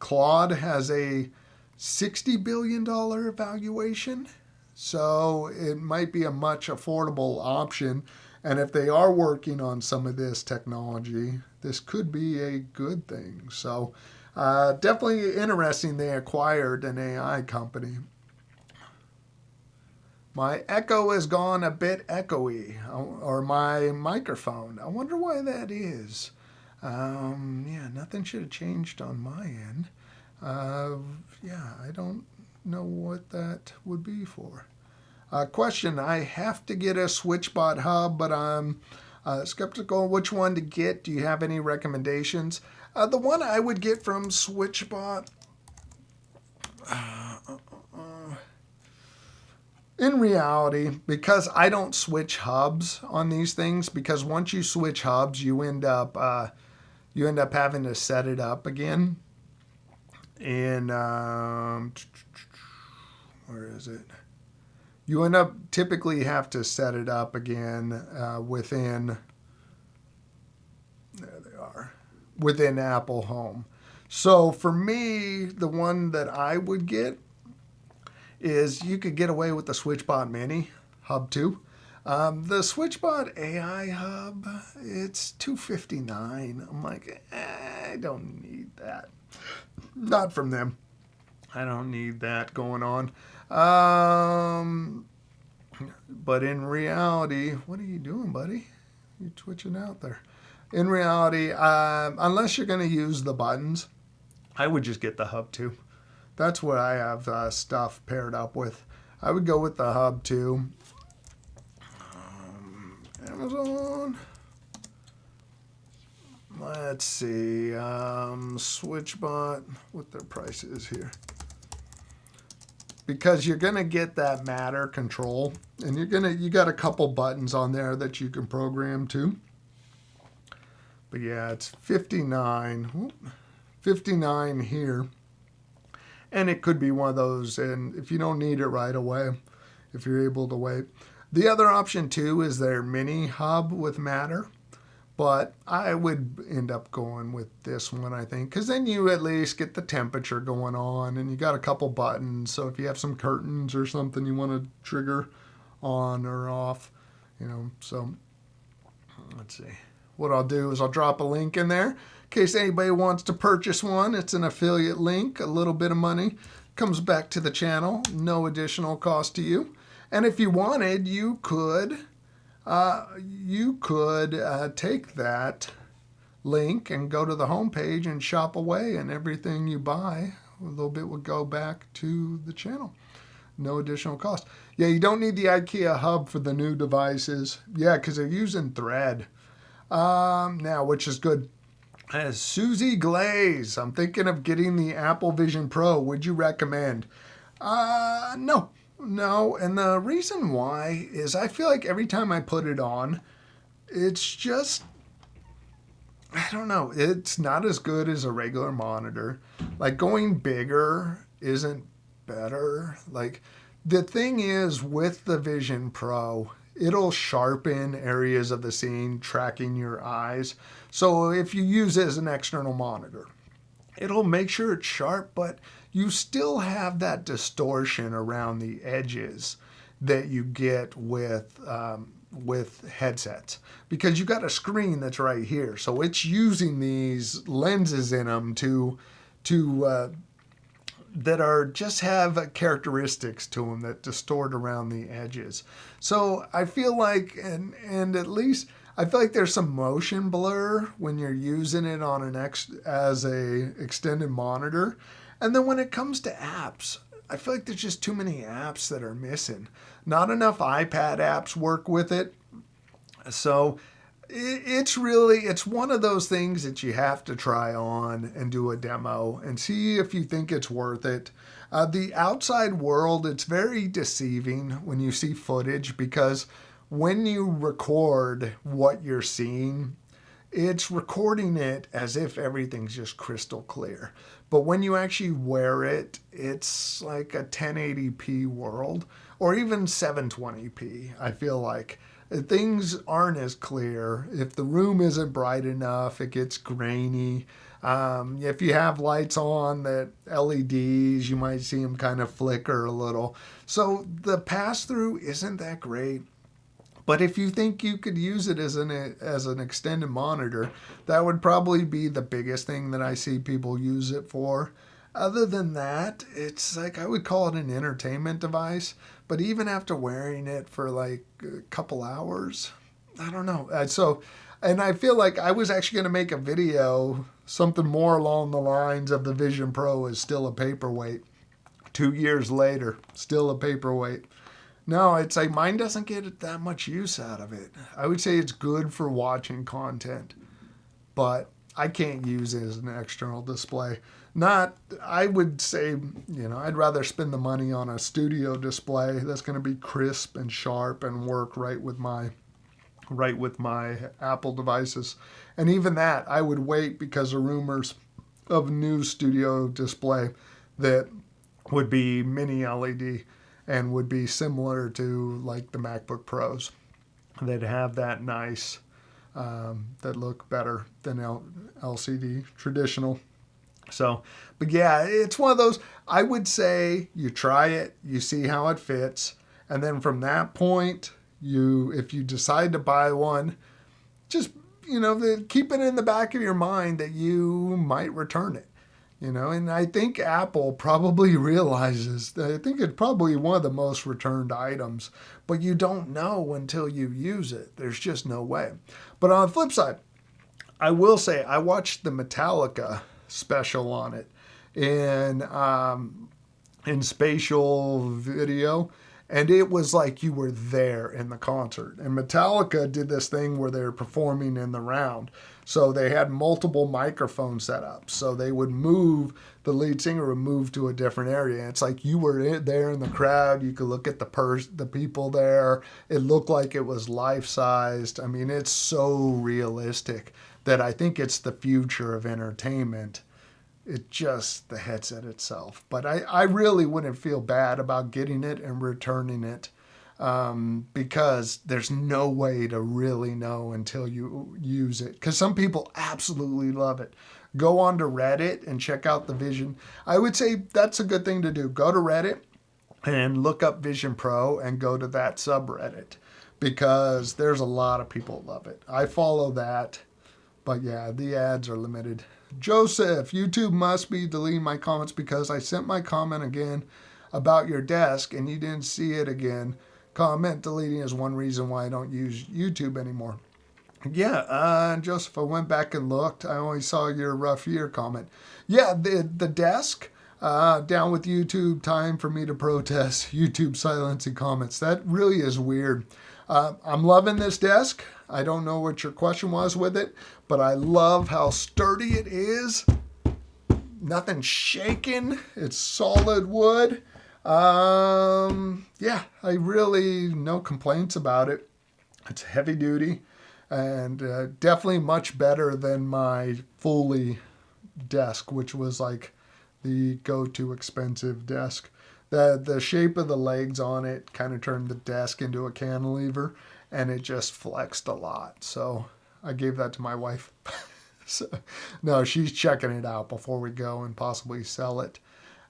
Speaker 1: Claude has a $60 billion valuation. So it might be a much affordable option. And if they are working on some of this technology, this could be a good thing. So definitely interesting they acquired an AI company. My echo has gone a bit echoey, or my microphone. I wonder why that is. Yeah, nothing should have changed on my end. Yeah, I don't know what that would be for. Question, I have to get a SwitchBot hub, but I'm skeptical which one to get. Do you have any recommendations? The one I would get from SwitchBot, in reality, because I don't switch hubs on these things, because once you switch hubs, you end up having to set it up again. And where is it? You end up typically have to set it up again within Apple Home. So for me, the one that I would get is you could get away with the SwitchBot Mini Hub 2. The SwitchBot AI Hub, it's $259. I'm like, I don't need that. Not from them. I don't need that going on. But in reality, what are you doing, buddy? You're twitching out there. In reality, unless you're going to use the buttons, I would just get the Hub 2. That's what I have stuff paired up with. I would go with the Hub 2. Amazon. Let's see. SwitchBot, what their price is here. Because you're going to get that matter control, and you got a couple buttons on there that you can program to. But yeah, it's $59 here. And it could be one of those, and if you don't need it right away, if you're able to wait. The other option too is their mini hub with Matter, but I would end up going with this one, I think, because then you at least get the temperature going on, and you got a couple buttons, so if you have some curtains or something you want to trigger on or off, so let's see. What I'll do is I'll drop a link in there in case anybody wants to purchase one. It's an affiliate link, a little bit of money comes back to the channel, no additional cost to you. And if you wanted, you could take that link and go to the homepage and shop away, and everything you buy a little bit would go back to the channel. No additional cost. Yeah, you don't need the IKEA hub for the new devices. Yeah, because they're using Thread now, which is good. As Susie Glaze, I'm thinking of getting the Apple Vision Pro. Would you recommend? No. No, and the reason why is I feel like every time I put it on, it's just, I don't know, it's not as good as a regular monitor. Like going bigger isn't better. Like the thing is with the Vision Pro, it'll sharpen areas of the scene, tracking your eyes. So if you use it as an external monitor, it'll make sure it's sharp, but you still have that distortion around the edges that you get with headsets, because you got a screen that's right here, so it's using these lenses in them to that are just have characteristics to them that distort around the edges. So I feel like, and at least I feel like there's some motion blur when you're using it on as a extended monitor. And then when it comes to apps, I feel like there's just too many apps that are missing. Not enough iPad apps work with it. So it's one of those things that you have to try on and do a demo and see if you think it's worth it. The outside world, it's very deceiving when you see footage, because when you record what you're seeing, it's recording it as if everything's just crystal clear. But when you actually wear it, it's like a 1080p world, or even 720p, I feel like. Things aren't as clear. If the room isn't bright enough, it gets grainy. If you have lights on, that LEDs, you might see them kind of flicker a little. So the pass-through isn't that great. But if you think you could use it as an extended monitor, that would probably be the biggest thing that I see people use it for. Other than that, it's like I would call it an entertainment device. But even after wearing it for like a couple hours, I don't know. And I feel like I was actually going to make a video, something more along the lines of the Vision Pro is still a paperweight. 2 years later, still a paperweight. No, it's like mine doesn't get that much use out of it. I would say it's good for watching content, but I can't use it as an external display. I would say, I'd rather spend the money on a studio display that's going to be crisp and sharp and work right with my Apple devices. And even that, I would wait, because of rumors of new studio display that would be mini LED and would be similar to like the MacBook Pros. They'd have that nice, that look better than LCD traditional. So, but yeah, it's one of those, I would say you try it, you see how it fits, and then from that point, if you decide to buy one, just, keep it in the back of your mind that you might return it. And I think Apple probably realizes that. I think it's probably one of the most returned items, but you don't know until you use it. There's just no way. But on the flip side, I will say I watched the Metallica special on it in spatial video, and it was like you were there in the concert. And Metallica did this thing where they were performing in the round. So they had multiple microphones set up. So they would move, the lead singer would move to a different area. It's like you were there in the crowd. You could look at the people there. It looked like it was life-sized. I mean, it's so realistic that I think it's the future of entertainment. It's just the headset itself. But I really wouldn't feel bad about getting it and returning it. Because there's no way to really know until you use it. Because some people absolutely love it. Go on to Reddit and check out the Vision. I would say that's a good thing to do. Go to Reddit and look up Vision Pro and go to that subreddit, because there's a lot of people that love it. I follow that, but yeah, the ads are limited. Joseph, YouTube must be deleting my comments because I sent my comment again about your desk and you didn't see it again. Comment deleting is one reason why I don't use YouTube anymore. Yeah, Joseph, I went back and looked. I only saw your rough year comment. Yeah, the desk, Down with YouTube, time for me to protest. YouTube silencing comments. That really is weird. I'm loving this desk. I don't know what your question was with it, but I love how sturdy it is. Nothing shaking. It's solid wood. Yeah, I really no complaints about it. It's heavy duty and definitely much better than my Foley desk, which was like the go-to expensive desk. The shape of the legs on it kind of turned the desk into a cantilever, and it just flexed a lot. So I gave that to my wife. So, no, she's checking it out before we go and possibly sell it.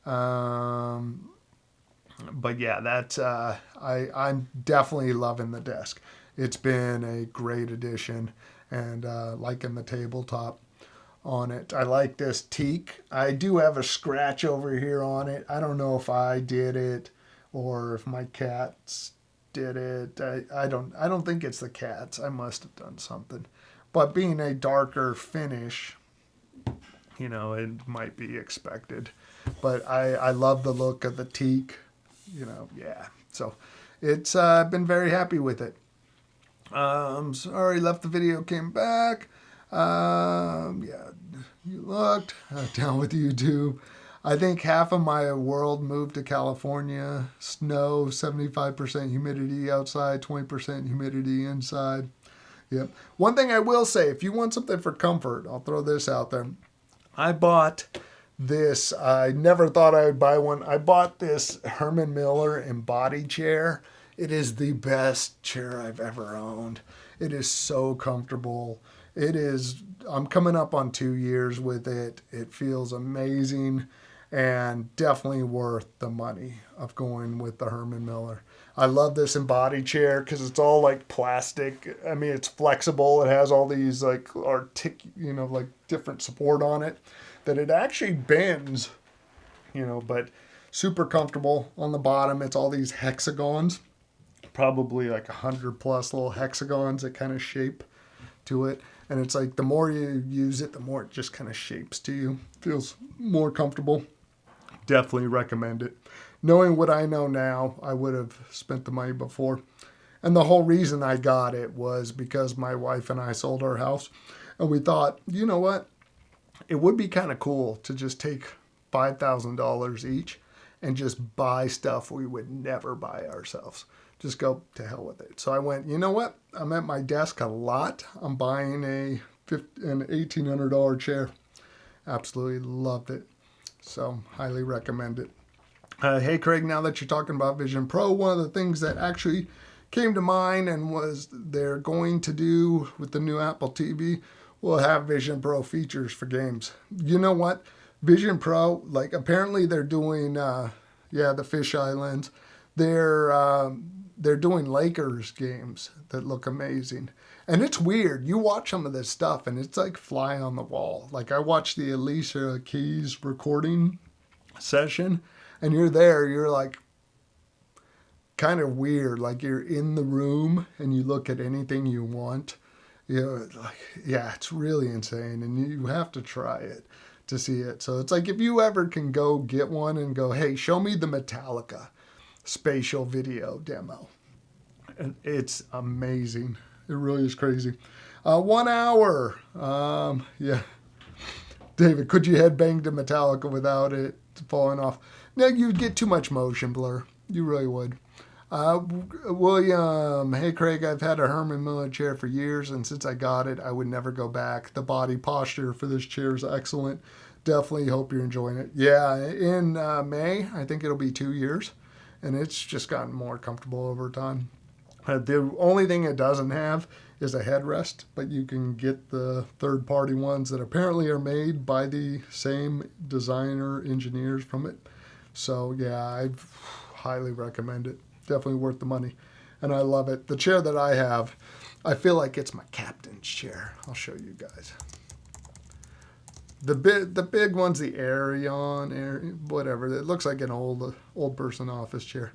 Speaker 1: But yeah, that's I'm definitely loving the desk. It's been a great addition, and liking the tabletop on it. I like this teak. I do have a scratch over here on it. I don't know if I did it or if my cats did it. I don't think it's the cats. I must have done something. But being a darker finish, it might be expected. But I love the look of the teak. Yeah. So it's been very happy with it. Sorry, left the video, came back. Yeah, you looked. Down with YouTube. I think half of my world moved to California. Snow, 75% humidity outside, 20% humidity inside. Yep. One thing I will say, if you want something for comfort, I'll throw this out there. I bought this. I never thought I would buy one. I bought this Herman Miller embody chair. It is the best chair I've ever owned. It is so comfortable. I'm coming up on 2 years with it. It feels amazing and definitely worth the money of going with the Herman Miller. I love this embody chair because it's all like plastic. I mean, it's flexible. It has all these like like different support on it that it actually bends, but super comfortable on the bottom. It's all these hexagons, probably like 100 plus little hexagons that kind of shape to it. And it's like the more you use it, the more it just kind of shapes to you. Feels more comfortable. Definitely recommend it. Knowing what I know now, I would have spent the money before. And the whole reason I got it was because my wife and I sold our house. And we thought, you know what? It would be kind of cool to just take $5,000 each and just buy stuff we would never buy ourselves. Just go to hell with it. So I went, you know what? I'm at my desk a lot. I'm buying an $1,800 chair. Absolutely loved it. So highly recommend it. Hey, Craig, now that you're talking about Vision Pro, one of the things that actually came to mind and was they're going to do with the new Apple TV will have Vision Pro features for games. You know what? Vision Pro, like apparently they're doing, the fisheye lens. They're doing Lakers games that look amazing. And it's weird. You watch some of this stuff and it's like fly on the wall. Like I watched the Alicia Keys recording session and you're like kind of weird. Like you're in the room and you look at anything you want. It's really insane and you have to try it to see it. So it's like if you ever can go get one and go, hey, show me the Metallica spatial video demo. And it's amazing. It really is crazy. 1 hour. David, could you headbang to Metallica without it falling off? No, you'd get too much motion blur. You really would. William, hey Craig, I've had a Herman Miller chair for years, and since I got it, I would never go back. The body posture for this chair is excellent. Definitely hope you're enjoying it. Yeah, in May, I think it'll be 2 years, and it's just gotten more comfortable over time. The only thing it doesn't have is a headrest, but you can get the third-party ones that apparently are made by the same designer engineers from it. So yeah, I highly recommend it. Definitely worth the money. And I love it. The chair that I have, I feel like it's my captain's chair. I'll show you guys. The big one's the Arion, whatever. It looks like an old person office chair.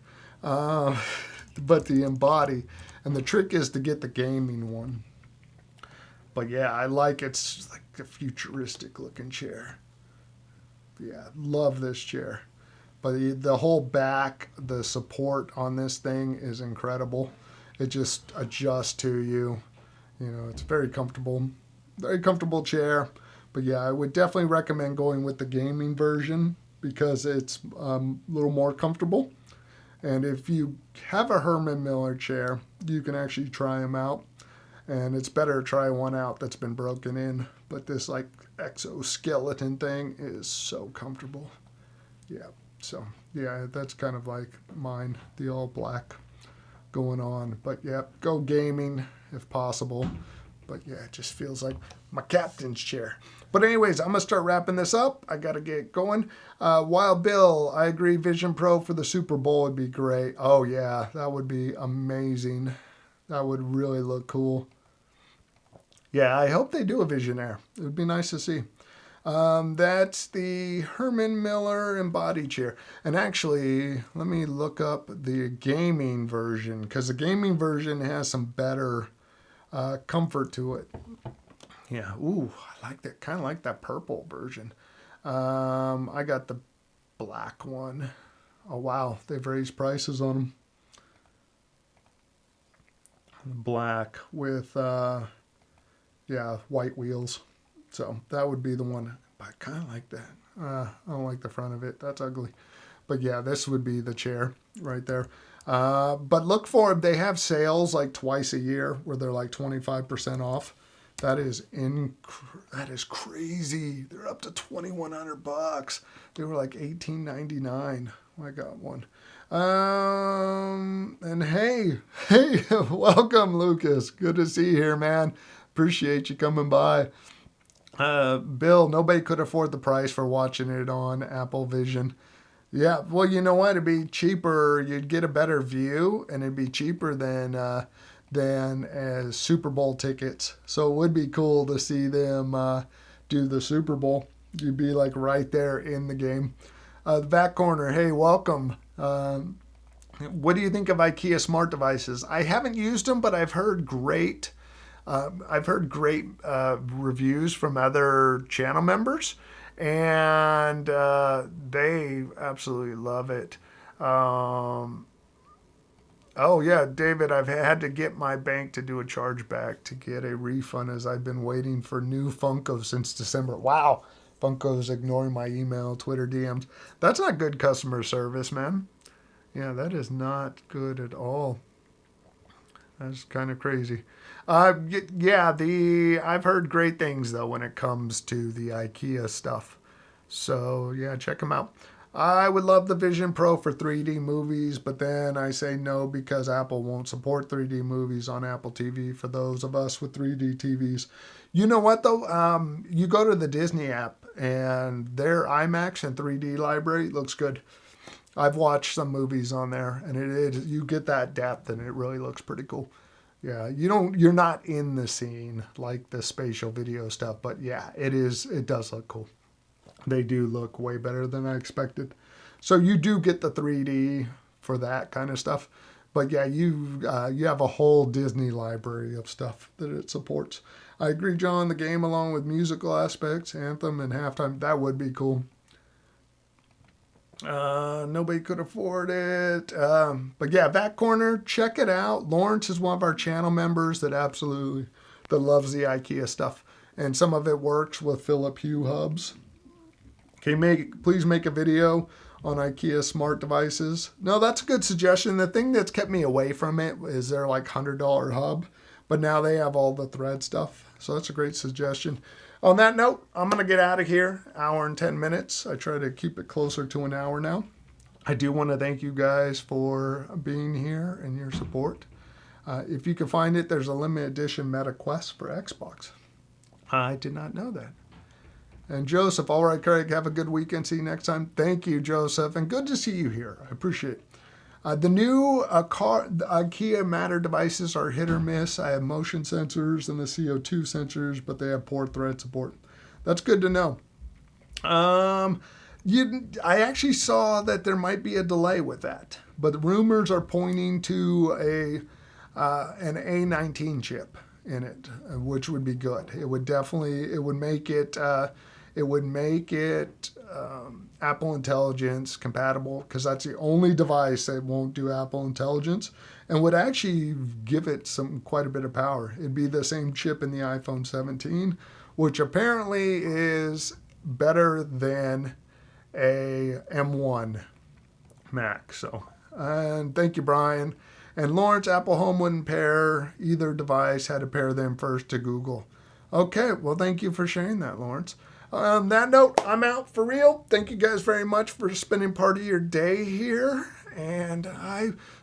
Speaker 1: But the Embody, and the trick is to get the gaming one. But yeah, I like it's like a futuristic looking chair. yeah, love this chair. But the whole back, the support on this thing is incredible. It just adjusts to you. You know, it's very comfortable chair. But yeah, I would definitely recommend going with the gaming version because it's a little more comfortable. And if you have a Herman Miller chair, you can actually try them out. And it's better to try one out that's been broken in. But this like exoskeleton thing is so comfortable. Yeah. So yeah, that's kind of like mine, the all black going on. But yeah, go gaming if possible. But yeah, it just feels like my captain's chair. But anyways, I'm going to start wrapping this up. I got to get going. Wild Bill, I agree Vision Pro for the Super Bowl would be great. Oh yeah, that would be amazing. That would really look cool. Yeah, I hope they do a Vision Air. It would be nice to see. That's the Herman Miller embody chair. And actually, let me look up the gaming version because the gaming version has some better comfort to it. Yeah, ooh, I like that. Kind of like that purple version. I got the black one. Oh wow, they've raised prices on them. Black with white wheels. So that would be the one. But I kind of like that. I don't like the front of it. That's ugly. But yeah, this would be the chair right there. But look for them. They have sales like twice a year where they're like 25% off. That is crazy. They're up to $2,100. They were like $18.99. I got one. And hey, welcome, Lucas. Good to see you here, man. Appreciate you coming by. Bill, nobody could afford the price for watching it on Apple Vision. Yeah, well, you know what? It'd be cheaper. You'd get a better view, and it'd be cheaper than as Super Bowl tickets. So it would be cool to see them do the Super Bowl. You'd be like right there in the game. The back corner, hey, welcome. What do you think of IKEA smart devices? I haven't used them, but I've heard great. Reviews from other channel members, and they absolutely love it. Oh yeah, David, I've had to get my bank to do a chargeback to get a refund as I've been waiting for new Funko since December. Wow, Funko's ignoring my email, Twitter DMs. That's not good customer service, man. Yeah, that is not good at all. That's kind of crazy. I've heard great things though when it comes to the IKEA stuff. So yeah, check them out. I would love the Vision Pro for 3D movies, but then I say no because Apple won't support 3D movies on Apple TV for those of us with 3D TVs. You know what though? You go to the Disney app and their IMAX and 3D library looks good. I've watched some movies on there, and you get that depth, and it really looks pretty cool. Yeah, you're not in the scene like the spatial video stuff, but yeah, it does look cool. They do look way better than I expected. So you do get the 3D for that kind of stuff, but yeah, you have a whole Disney library of stuff that it supports. I agree, John. The game, along with musical aspects, anthem and halftime, that would be cool. Nobody could afford it. But yeah, back corner, check it out. Lawrence is one of our channel members that loves the IKEA stuff. And some of it works with Philip Hue hubs. Please make a video on IKEA smart devices. No, that's a good suggestion. The thing that's kept me away from it is their like $100 hub. But now they have all the thread stuff. So that's a great suggestion. On that note, I'm going to get out of here. Hour and 10 minutes. I try to keep it closer to an hour now. I do want to thank you guys for being here and your support. If you can find it, there's a limited edition Meta Quest for Xbox. I did not know that. And Joseph, all right, Craig, have a good weekend. See you next time. Thank you, Joseph, and good to see you here. I appreciate it. The new IKEA Matter devices are hit or miss. I have motion sensors and the CO2 sensors, but they have poor thread support. That's good to know. I actually saw that there might be a delay with that, but the rumors are pointing to an A19 chip in it, which would be good. It would make it It would make it Apple Intelligence compatible, because that's the only device that won't do Apple Intelligence, and would actually give it quite a bit of power. It'd be the same chip in the iPhone 17, which apparently is better than a M1 Mac. So, and thank you, Brian. And Lawrence, Apple Home wouldn't pair either device, had to pair them first to Google. Okay, well, thank you for sharing that, Lawrence. On that note, I'm out for real. Thank you guys very much for spending part of your day here. And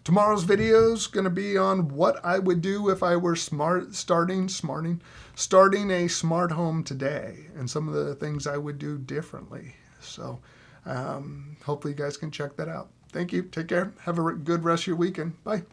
Speaker 1: tomorrow's video is going to be on what I would do if I were starting a smart home today, and some of the things I would do differently. So hopefully you guys can check that out. Thank you. Take care. Have a good rest of your weekend. Bye.